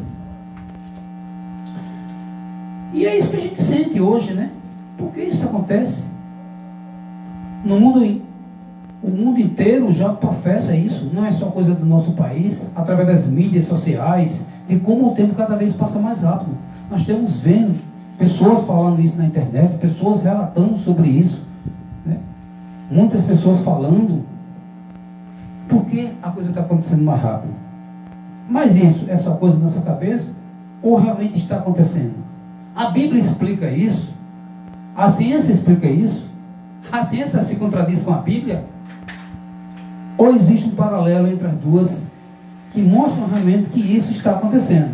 E é isso que a gente sente hoje, né? Por que isso acontece? No mundo, o mundo inteiro já professa isso. Não é só coisa do nosso país, através das mídias sociais, de como o tempo cada vez passa mais rápido. Nós estamos vendo pessoas falando isso na internet, pessoas relatando sobre isso, né? Muitas pessoas falando. Por que a coisa está acontecendo mais rápido? Mas isso é só coisa da nossa cabeça? Ou realmente está acontecendo? A Bíblia explica isso? A ciência explica isso? A ciência se contradiz com a Bíblia? Ou existe um paralelo entre as duas que mostram realmente que isso está acontecendo?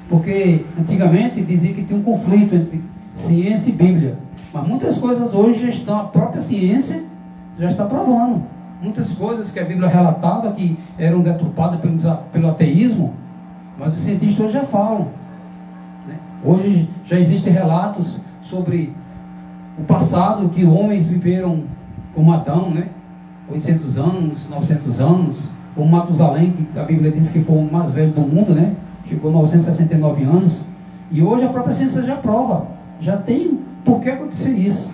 Porque antigamente dizia que tinha um conflito entre ciência e Bíblia. Mas muitas coisas hoje já estão, a própria ciência já está provando. Muitas coisas que a Bíblia relatava que eram deturpadas pelo ateísmo, mas os cientistas hoje já falam, né? Hoje já existem relatos sobre o passado, que homens viveram como Adão, né? 800 anos, 900 anos, como Matusalém, que a Bíblia diz que foi o mais velho do mundo, né? Chegou a 969 anos. E hoje a própria ciência já prova, já tem por que acontecer isso.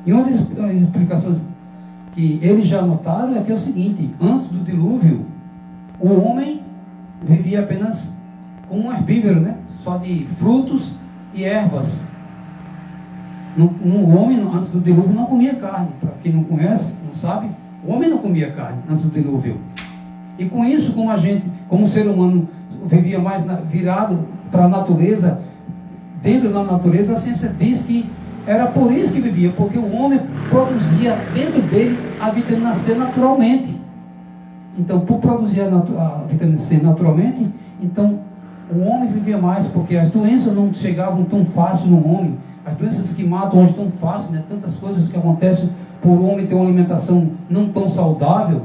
E uma das explicações que eles já notaram é que é o seguinte: antes do dilúvio, o homem vivia apenas como um herbívoro, né? Só de frutos e ervas. O homem, antes do dilúvio, não comia carne. Para quem não conhece, não sabe, o homem não comia carne antes do dilúvio. E com isso, como a gente, como o ser humano vivia mais virado para a natureza, dentro da natureza, a ciência diz que era por isso que vivia, porque o homem produzia dentro dele a vitamina C naturalmente. Então, por produzir a vitamina C naturalmente, então o homem vivia mais, porque as doenças não chegavam tão fácil no homem. As doenças que matam hoje tão fácil, né? Tantas coisas que acontecem por o homem ter uma alimentação não tão saudável.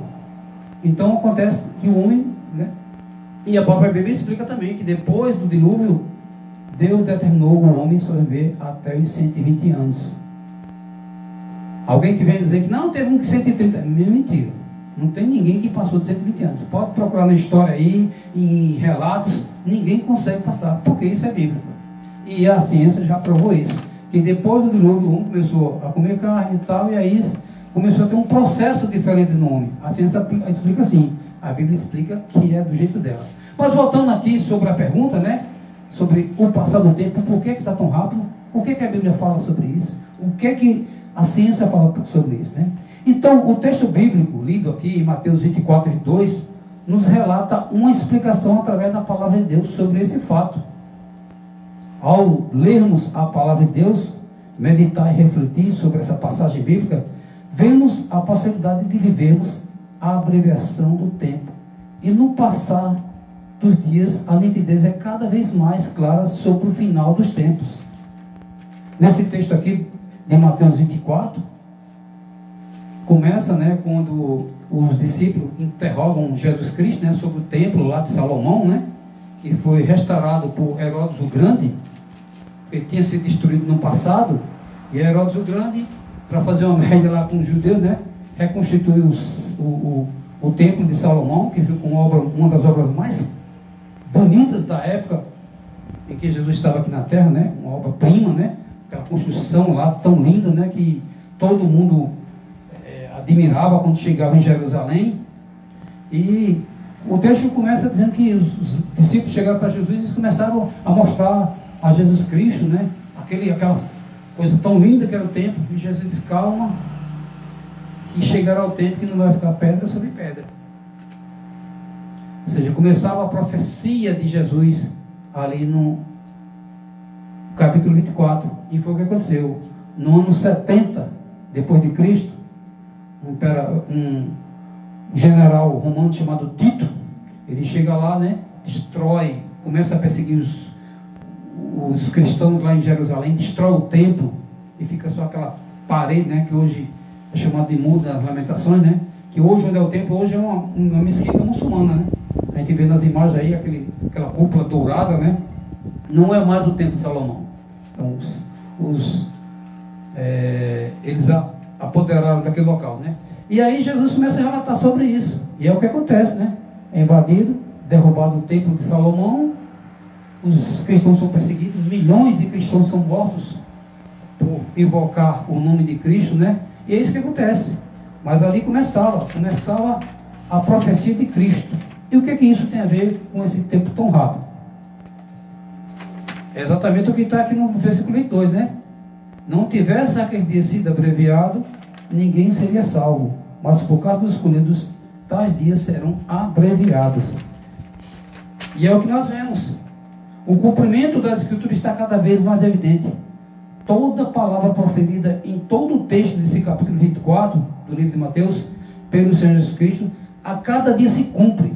Então acontece que o homem, né? E a própria Bíblia explica também que depois do dilúvio, Deus determinou o homem sobreviver até os 120 anos. Alguém que vem dizer que não, teve um que 130, é mentira. Não tem ninguém que passou de 120 anos. Pode procurar na história aí, em relatos, ninguém consegue passar, porque isso é bíblico. E a ciência já provou isso. Que depois do dilúvio, o homem começou a comer carne e tal, e aí começou a ter um processo diferente no homem. A ciência explica assim, a Bíblia explica que é do jeito dela. Mas voltando aqui sobre a pergunta, né? Sobre o passar do tempo, por que está tão rápido? O que a Bíblia fala sobre isso? O que a ciência fala sobre isso, né? Então, o texto bíblico, lido aqui em Mateus 24, 2, nos relata uma explicação através da palavra de Deus sobre esse fato. Ao lermos a palavra de Deus, meditar e refletir sobre essa passagem bíblica, vemos a possibilidade de vivermos a abreviação do tempo. E no passar dos dias, a nitidez é cada vez mais clara sobre o final dos tempos. Nesse texto aqui de Mateus 24, começa, né, quando os discípulos interrogam Jesus Cristo, né, sobre o templo lá de Salomão, né, que foi restaurado por Herodes o Grande, que tinha sido destruído no passado. E Herodes o Grande, para fazer uma média lá com os judeus, né, reconstituiu o templo de Salomão, que ficou uma das obras mais bonitas da época em que Jesus estava aqui na terra, né, uma obra-prima, né, aquela construção lá tão linda, né, que todo mundo admirava quando chegava em Jerusalém. E o texto começa dizendo que os discípulos chegaram para Jesus e começaram a mostrar a Jesus Cristo, né, aquela coisa tão linda que era o templo. E Jesus disse: calma, que chegará o tempo que não vai ficar pedra sobre pedra. Ou seja, começava a profecia de Jesus ali no capítulo 24. E foi o que aconteceu. No ano 70 depois de Cristo, um general romano chamado Tito, ele chega lá, né, destrói, começa a perseguir os cristãos lá em Jerusalém, destrói o templo e fica só aquela parede, né, que hoje é chamada de Muro das Lamentações, né, que hoje onde é o templo, hoje é uma mesquita muçulmana, né. A gente vê nas imagens aí aquela cúpula dourada, né, não é mais o templo de Salomão. Então eles apoderaram daquele local, né. E aí Jesus começa a relatar sobre isso. E é o que acontece, né? É invadido, derrubado o templo de Salomão, os cristãos são perseguidos, milhões de cristãos são mortos por invocar o nome de Cristo, né? E é isso que acontece. Mas ali começava a profecia de Cristo. E o que isso tem a ver com esse tempo tão rápido? É exatamente o que está aqui no versículo 22, né? Não tivesse aquele dia sido abreviado, ninguém seria salvo. Mas por causa dos escolhidos, tais dias serão abreviados. E é o que nós vemos. O cumprimento das Escrituras está cada vez mais evidente. Toda palavra proferida em todo o texto desse capítulo 24 do livro de Mateus, pelo Senhor Jesus Cristo, a cada dia se cumpre.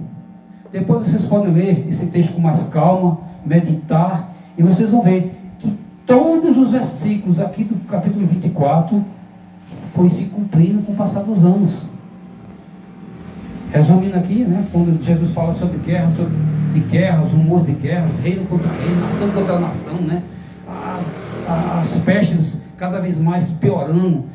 Depois vocês podem ler esse texto com mais calma, meditar, e vocês vão ver que todos os versículos aqui do capítulo 24 foi se cumprindo com o passar dos anos. Resumindo aqui, né, quando Jesus fala sobre guerras, rumores de guerras, reino contra reino, nação contra nação, né, as pestes cada vez mais piorando,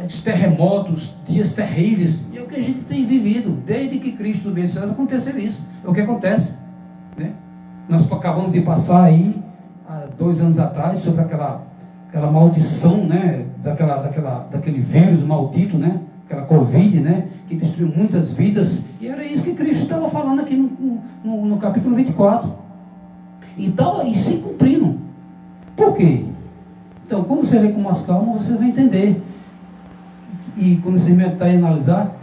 os terremotos, dias terríveis, e é o que a gente tem vivido, desde que Cristo veio, aconteceu isso, é o que acontece, né? Nós acabamos de passar aí, há 2 anos atrás, sobre aquela maldição, né, daquele vírus maldito, né, aquela Covid, né, que destruiu muitas vidas, e era isso que Cristo estava falando aqui no capítulo 24, e estava aí se cumprindo. Por quê? Então, quando você lê com mais calma, você vai entender, e quando você meditar e analisar,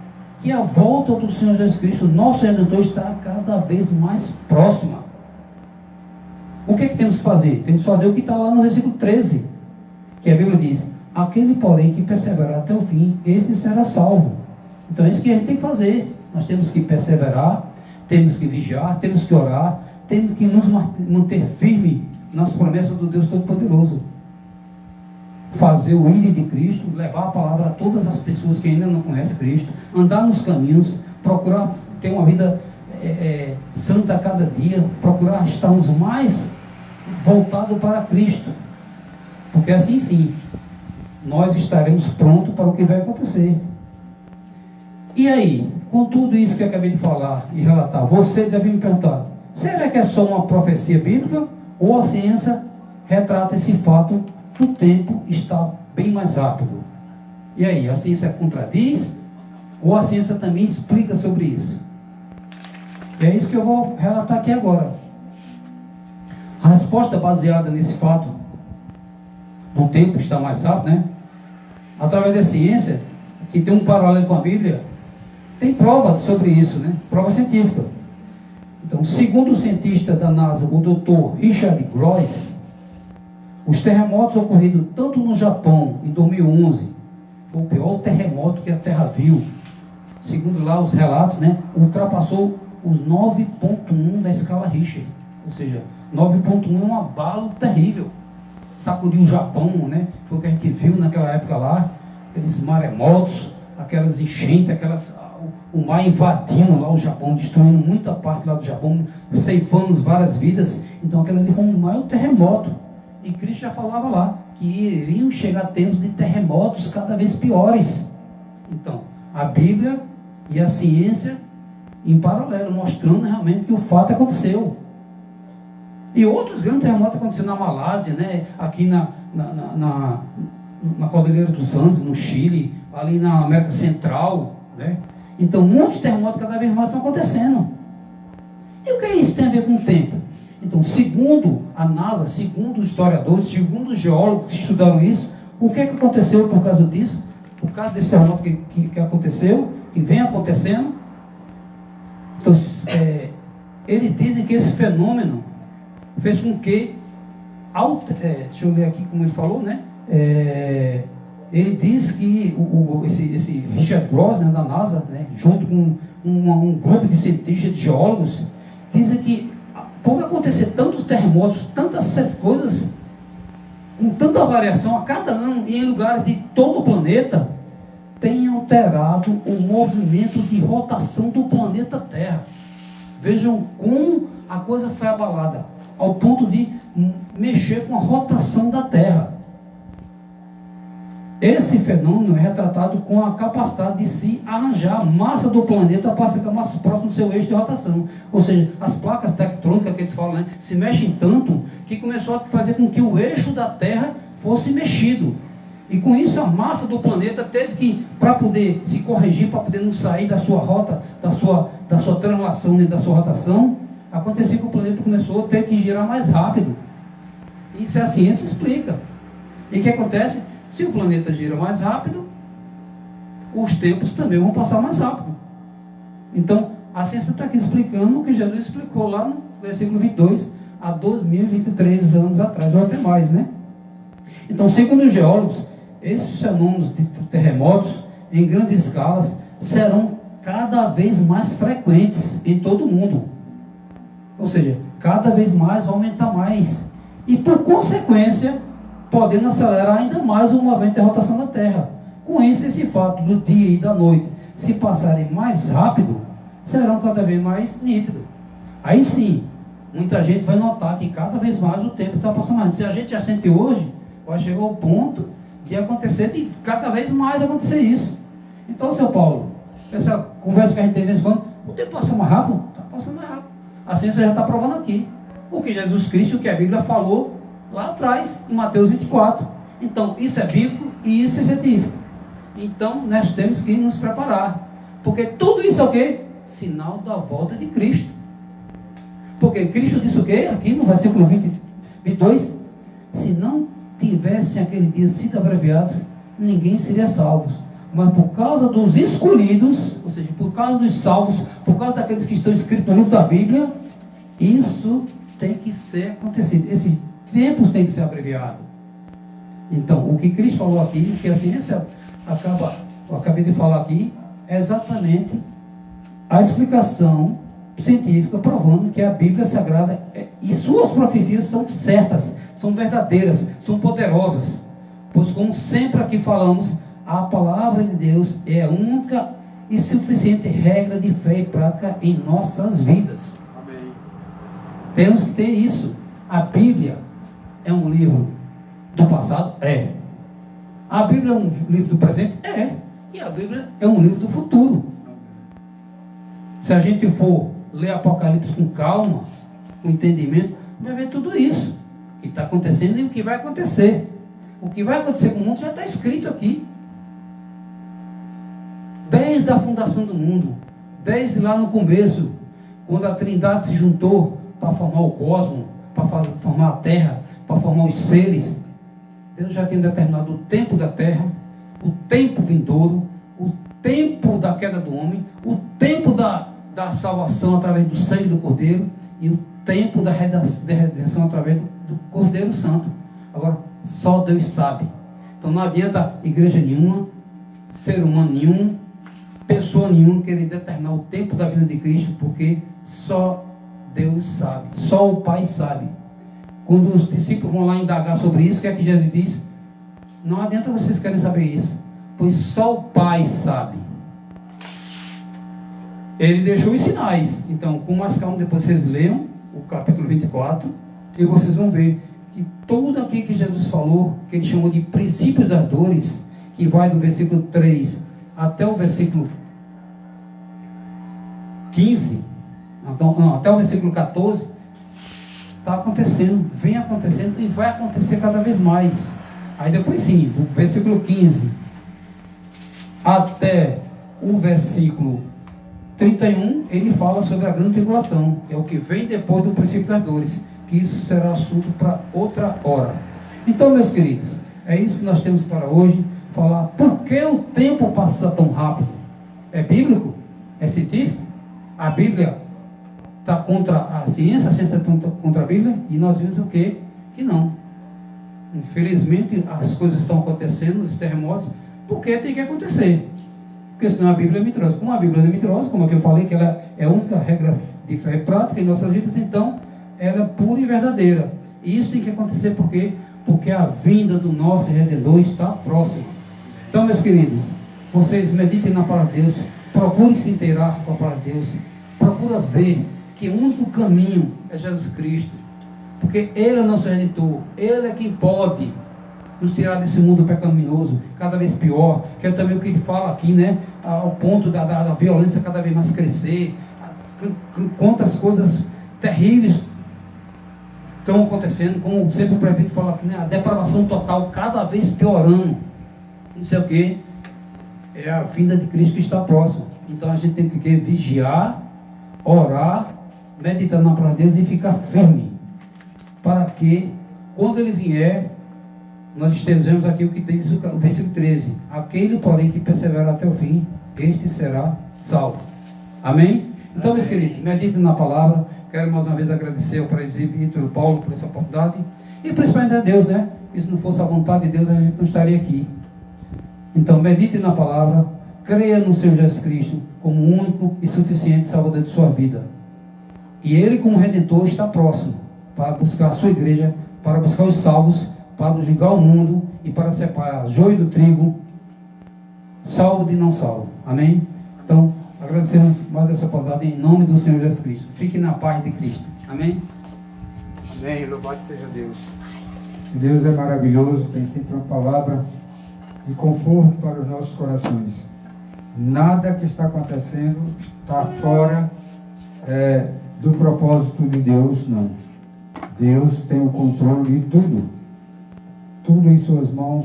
que a volta do Senhor Jesus Cristo, nosso Redentor, está cada vez mais próxima. O que temos que fazer? Temos que fazer o que está lá no versículo 13, que a Bíblia diz: aquele, porém, que perseverar até o fim, esse será salvo. Então é isso que a gente tem que fazer. Nós temos que perseverar, temos que vigiar, temos que orar, temos que nos manter firme nas promessas do Deus Todo-Poderoso. Fazer o ir de Cristo, levar a palavra a todas as pessoas que ainda não conhecem Cristo, andar nos caminhos, procurar ter uma vida santa a cada dia, procurar estarmos mais voltados para Cristo, porque assim sim, nós estaremos prontos para o que vai acontecer. E aí, com tudo isso que eu acabei de falar e relatar, você deve me perguntar: será que é só uma profecia bíblica, ou a ciência retrata esse fato que o tempo está bem mais rápido? E aí, a ciência contradiz, ou a ciência também explica sobre isso? E é isso que eu vou relatar aqui agora. A resposta baseada nesse fato do tempo estar mais rápido, né, através da ciência, que tem um paralelo com a Bíblia, tem prova sobre isso, né? Prova científica. Então, segundo o cientista da NASA, o Dr. Richard Gross, os terremotos ocorridos tanto no Japão em 2011, foi o pior terremoto que a Terra viu. Segundo lá os relatos, né, ultrapassou os 9.1 da escala Richter. Ou seja, 9.1 é um abalo terrível. Sacudiu o Japão, né? Foi o que a gente viu naquela época lá, aqueles maremotos, aquelas enchentes, o mar invadindo lá o Japão, destruindo muita parte lá do Japão, ceifando várias vidas. Então aquele ali foi um maior terremoto. E Cristo já falava lá que iriam chegar tempos de terremotos cada vez piores. Então, a Bíblia e a ciência em paralelo, mostrando realmente que o fato aconteceu. E outros grandes terremotos aconteceram na Malásia, né? Aqui na Cordilheira dos Andes, no Chile, ali na América Central, né? Então, muitos terremotos cada vez mais estão acontecendo. E o que isso tem a ver com o tempo? Então, segundo a NASA, segundo os historiadores, segundo os geólogos que estudaram isso, o que aconteceu por causa disso? Por causa desse terremoto que aconteceu, que vem acontecendo. Então, eles dizem que esse fenômeno fez com que, deixa eu ler aqui como ele falou, né? Ele diz que esse Richard Gross, né, da NASA, né, junto com um grupo de cientistas, de geólogos, dizem que por acontecer tantos terremotos, tantas essas coisas, com tanta variação a cada ano e em lugares de todo o planeta, tem alterado o movimento de rotação do planeta Terra. Vejam como a coisa foi abalada, ao ponto de mexer com a rotação da Terra. esse fenômeno é retratado com a capacidade de se arranjar a massa do planeta para ficar mais próximo do seu eixo de rotação. Ou seja, as placas tectônicas que eles falam, né, se mexem tanto que começou a fazer com que o eixo da Terra fosse mexido. E com isso a massa do planeta teve que, para poder se corrigir, para poder não sair da sua rota, da sua translação, né, da sua rotação, aconteceu que o planeta começou a ter que girar mais rápido. Isso a ciência explica. E o que acontece? Se o planeta gira mais rápido, os tempos também vão passar mais rápido. Então, a ciência está aqui explicando o que Jesus explicou lá no versículo 22, há 2023 anos atrás, ou até mais, né? Então, segundo os geólogos, esses fenômenos de terremotos em grandes escalas serão cada vez mais frequentes em todo o mundo. Ou seja, cada vez mais vai aumentar mais. E por consequência, podendo acelerar ainda mais o movimento de rotação da Terra. Com isso, esse fato do dia e da noite se passarem mais rápido, serão cada vez mais nítidos. Aí sim, muita gente vai notar que cada vez mais o tempo está passando mais. Se a gente já sente hoje, vai chegar ao ponto de acontecer, de cada vez mais acontecer isso. Então, seu Paulo, essa conversa que a gente tem nesse quando, o tempo passa mais rápido? Está passando mais rápido. A ciência já está provando aqui. O que Jesus Cristo, o que a Bíblia falou lá atrás, em Mateus 24. Então, isso é bíblico e isso é científico. Então, nós temos que nos preparar. Porque tudo isso é o quê? Sinal da volta de Cristo. Porque Cristo disse o quê? Aqui no versículo 22. Se não tivessem aquele dia sido abreviados, ninguém seria salvo. Mas por causa dos escolhidos, ou seja, por causa dos salvos, por causa daqueles que estão escritos no livro da Bíblia, isso tem que ser acontecido. Esses tempos têm que ser abreviados. Então, o que Cristo falou aqui, que a ciência eu acabei de falar aqui, é exatamente a explicação científica provando que a Bíblia Sagrada e suas profecias são certas, são verdadeiras, são poderosas. Pois, como sempre aqui falamos, a palavra de Deus é a única e suficiente regra de fé e prática em nossas vidas. Amém. Temos que ter isso. A Bíblia é um livro do passado? É. A Bíblia é um livro do presente? É. E a Bíblia é um livro do futuro. Se a gente for ler Apocalipse com calma, com entendimento, vai ver tudo isso que está acontecendo e o que vai acontecer. O que vai acontecer com o mundo já está escrito aqui. Desde a fundação do mundo, desde lá no começo, quando a Trindade se juntou para formar o cosmos, para formar a terra, para formar os seres, Deus já tem determinado o tempo da terra, o tempo vindouro, o tempo da queda do homem, o tempo da salvação através do sangue do Cordeiro e o tempo da redenção através do Cordeiro Santo. Agora, só Deus sabe. Então não adianta igreja nenhuma, ser humano nenhum, pessoa nenhuma querer determinar o tempo da vida de Cristo, porque só Deus sabe, só o Pai sabe. Quando os discípulos vão lá indagar sobre isso, o que é que Jesus diz? Não adianta vocês querem saber isso, pois só o Pai sabe. Ele deixou os sinais. Então, com mais calma, depois vocês leiam o capítulo 24 e vocês vão ver que tudo aquilo que Jesus falou, que ele chamou de princípios das dores, que vai do versículo 3 até o versículo 15, não, até o versículo 14, está acontecendo, vem acontecendo e vai acontecer cada vez mais. Aí depois sim, do versículo 15 até o versículo 31, ele fala sobre a grande tribulação, que é o que vem depois do princípio das dores, que isso será assunto para outra hora. Então, meus queridos, é isso que nós temos para hoje, falar por que o tempo passa tão rápido. É bíblico? É científico? A Bíblia está contra a ciência está contra a Bíblia, e nós vimos o quê? Que não. Infelizmente, as coisas estão acontecendo, os terremotos, porque tem que acontecer. Porque senão a Bíblia é mentirosa. Como a Bíblia é mentirosa, como eu falei, que ela é a única regra de fé e prática em nossas vidas, então ela é pura e verdadeira. E isso tem que acontecer porque a vinda do nosso Redentor está próxima. Então, meus queridos, vocês meditem na palavra de Deus, procurem se inteirar com a palavra de Deus, procura ver que o único caminho é Jesus Cristo, porque Ele é o nosso Redentor, Ele é quem pode nos tirar desse mundo pecaminoso, cada vez pior, que é também o que ele fala aqui, né? Ao ponto da violência cada vez mais crescer, quantas coisas terríveis estão acontecendo, como sempre o prefeito fala aqui, né? A depravação total cada vez piorando. Isso é o que? É a vinda de Cristo que está próximo. Então a gente tem que vigiar, orar, meditar na palavra de Deus e ficar firme, para que quando ele vier, nós estejamos aqui o que diz o versículo 13: aquele porém que persevera até o fim, este será salvo. Amém? Então, meus queridos, meditem na palavra. Quero mais uma vez agradecer ao presbítero Paulo por essa oportunidade, e principalmente a Deus, né? E se não fosse a vontade de Deus, a gente não estaria aqui. Então, medite na palavra, creia no Senhor Jesus Cristo como único e suficiente Salvador de sua vida. E Ele, como Redentor, está próximo para buscar a sua igreja, para buscar os salvos, para julgar o mundo e para separar joio do trigo, salvo de não salvo. Amém? Então, agradecemos mais essa oportunidade em nome do Senhor Jesus Cristo. Fique na paz de Cristo. Amém? Amém. Louvado seja Deus. Se Deus é maravilhoso, tem sempre uma palavra de conforto para os nossos corações. Nada que está acontecendo está fora do propósito de Deus, não. Deus tem o controle de tudo. Tudo em suas mãos.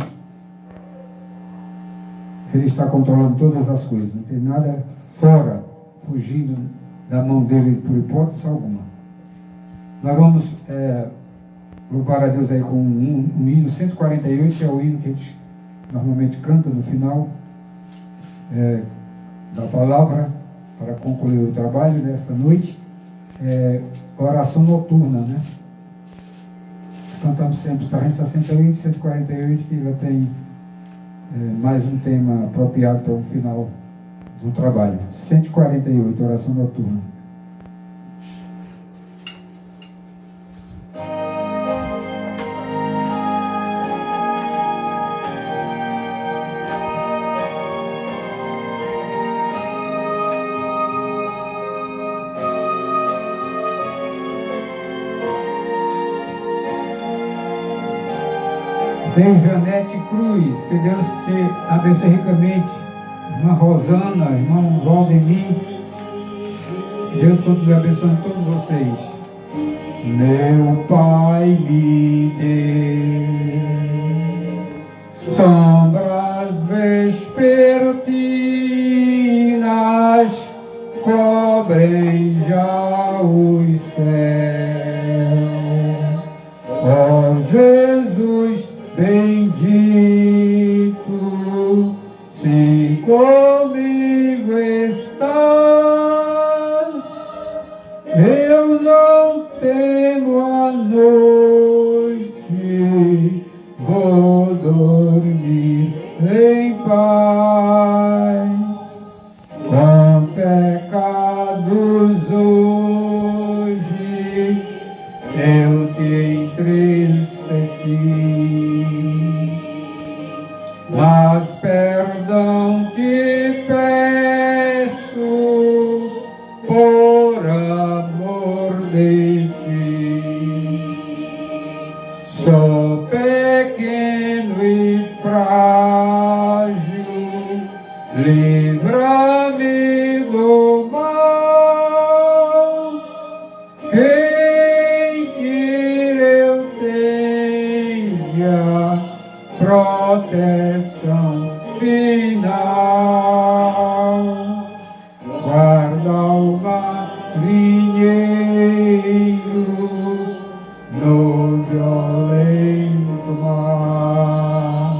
Ele está controlando todas as coisas. Não tem nada fora, fugindo da mão dele por hipótese alguma. Nós vamos louvar a Deus aí com um hino 148, que é o hino que a gente normalmente canta no final da palavra, para concluir o trabalho desta noite. Oração noturna, né? Cantamos sempre, está em 68, 148, que já tem mais um tema apropriado para o final do trabalho. 148, oração noturna. Tem Janete Cruz, que Deus te abençoe ricamente. Irmã Rosana, irmão Valdemir, Deus continue abençoando todos vocês. Meu Pai me deu sombras vespertinas, cobrem já os céus. Ó Jesus bendito, se comigo estás, eu não temo a noite, vou dormir em paz. Com pecados hoje eu te entristeci, mas perdão te peço por amor de ti. Sou pequeno e frágil, livra-me do mal. Quem quer eu tenha proteção final, guarda o marinheiro no violento mar,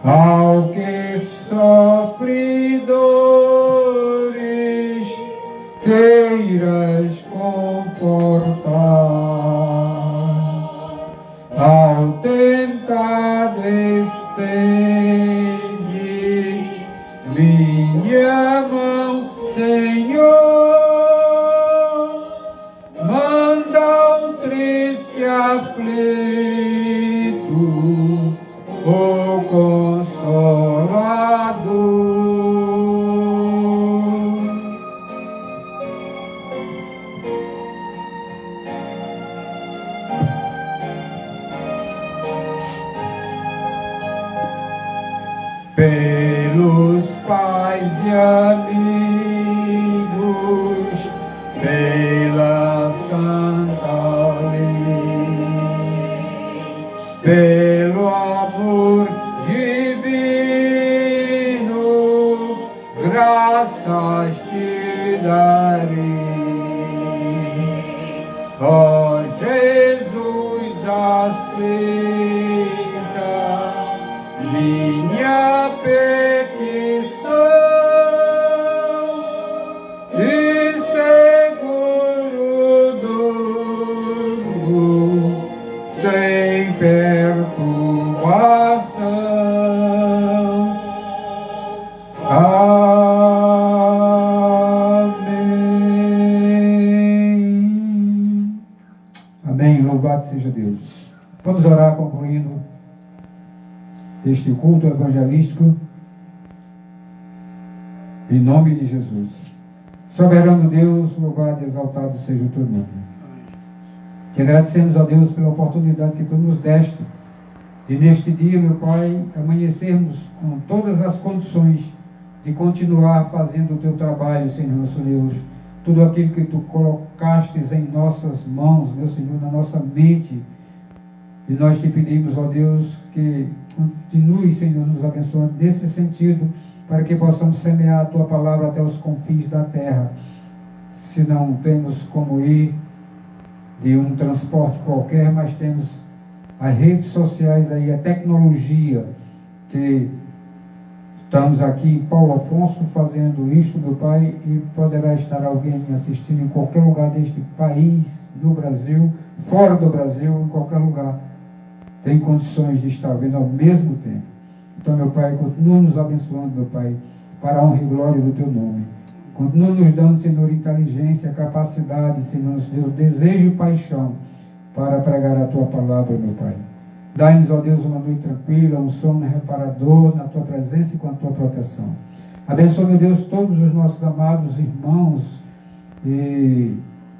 ao que sofre dores, queiras confortar, ao tentado estende minha mão, Senhor, manda um triste aflito o Consolador. pais e amigos, pela santa lei, pelo amor divino, graças te darei. Ó Jesus, aceita minha petição e seguro durmo sem perturbação. Amém. Amém. Louvado seja Deus. Vamos orar concluindo este culto evangelístico em nome de Jesus. Soberano Deus, louvado e exaltado seja o teu nome. Te agradecemos, ó Deus, pela oportunidade que tu nos deste de neste dia, meu Pai, amanhecermos com todas as condições de continuar fazendo o teu trabalho, Senhor nosso Deus. Tudo aquilo que tu colocastes em nossas mãos, meu Senhor, na nossa mente. E nós te pedimos, ó Deus, que continue, Senhor, nos abençoando nesse sentido, para que possamos semear a tua palavra até os confins da terra. Se não temos como ir de um transporte qualquer, mas temos as redes sociais aí, a tecnologia, que estamos aqui em Paulo Afonso fazendo isto, meu Pai, e poderá estar alguém assistindo em qualquer lugar deste país, no Brasil, fora do Brasil, em qualquer lugar, tem condições de estar vendo ao mesmo tempo. Então, meu Pai, continua nos abençoando, meu Pai, para a honra e glória do teu nome. Continua nos dando, Senhor, inteligência, capacidade, Senhor, Deus, desejo e paixão para pregar a tua palavra, meu Pai. Dai-nos, ó Deus, uma noite tranquila, um sono reparador na tua presença e com a tua proteção. Abençoa, meu Deus, todos os nossos amados irmãos e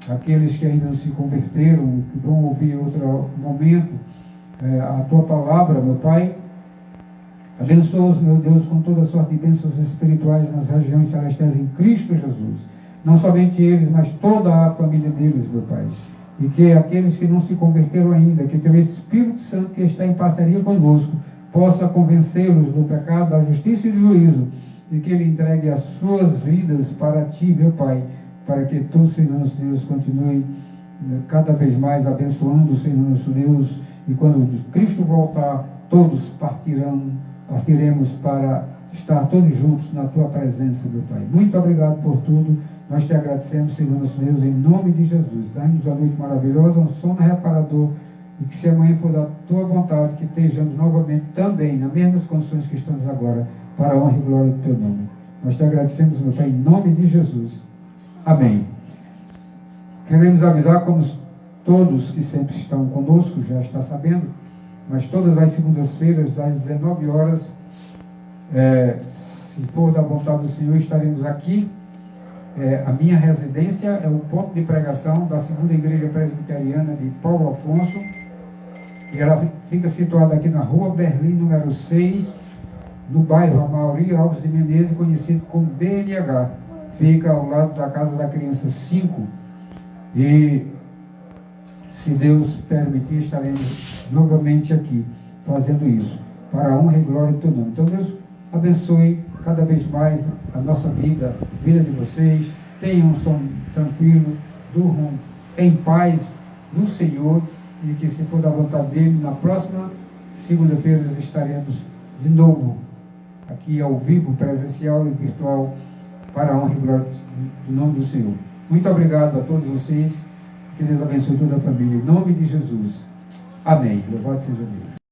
aqueles que ainda não se converteram, que vão ouvir outro momento a tua palavra, meu Pai. Abençoa-os, meu Deus, com toda sorte de bênçãos espirituais nas regiões celestiais em Cristo Jesus. Não somente eles, mas toda a família deles, meu Pai. E que aqueles que não se converteram ainda, que teu Espírito Santo, que está em parceria conosco, possa convencê-los do pecado, da justiça e do juízo, e que ele entregue as suas vidas para ti, meu Pai, para que tu, Senhor nosso Deus, continue cada vez mais abençoando, Senhor nosso Deus, e quando Cristo voltar, todos partiremos para estar todos juntos na tua presença, meu Pai. Muito obrigado por tudo. Nós te agradecemos, Senhor nosso Deus, em nome de Jesus. Dá-nos uma noite maravilhosa, um sono reparador, e que se amanhã for da tua vontade, que estejamos novamente também nas mesmas condições que estamos agora, para a honra e glória do teu nome. Nós te agradecemos, meu Pai, em nome de Jesus. Amém. Queremos avisar, como todos que sempre estão conosco já está sabendo, mas todas as segundas-feiras, às 19 horas, se for da vontade do Senhor, estaremos aqui. A minha residência é o ponto de pregação da segunda igreja presbiteriana de Paulo Afonso, e ela fica situada aqui na rua Berlim, número 6, no bairro Amaury Alves de Menezes, conhecido como BNH. Fica ao lado da Casa da Criança 5, e se Deus permitir, estaremos novamente aqui fazendo isso, para a honra e glória do teu nome. Então Deus abençoe cada vez mais a nossa vida, a vida de vocês. Tenham um sono tranquilo, durmam em paz no Senhor, e que, se for da vontade dele, na próxima segunda-feira estaremos de novo aqui ao vivo, presencial e virtual, para a honra e glória do nome do Senhor. Muito obrigado a todos vocês. Que Deus abençoe toda a família. Em nome de Jesus. Amém. Louvado seja Deus.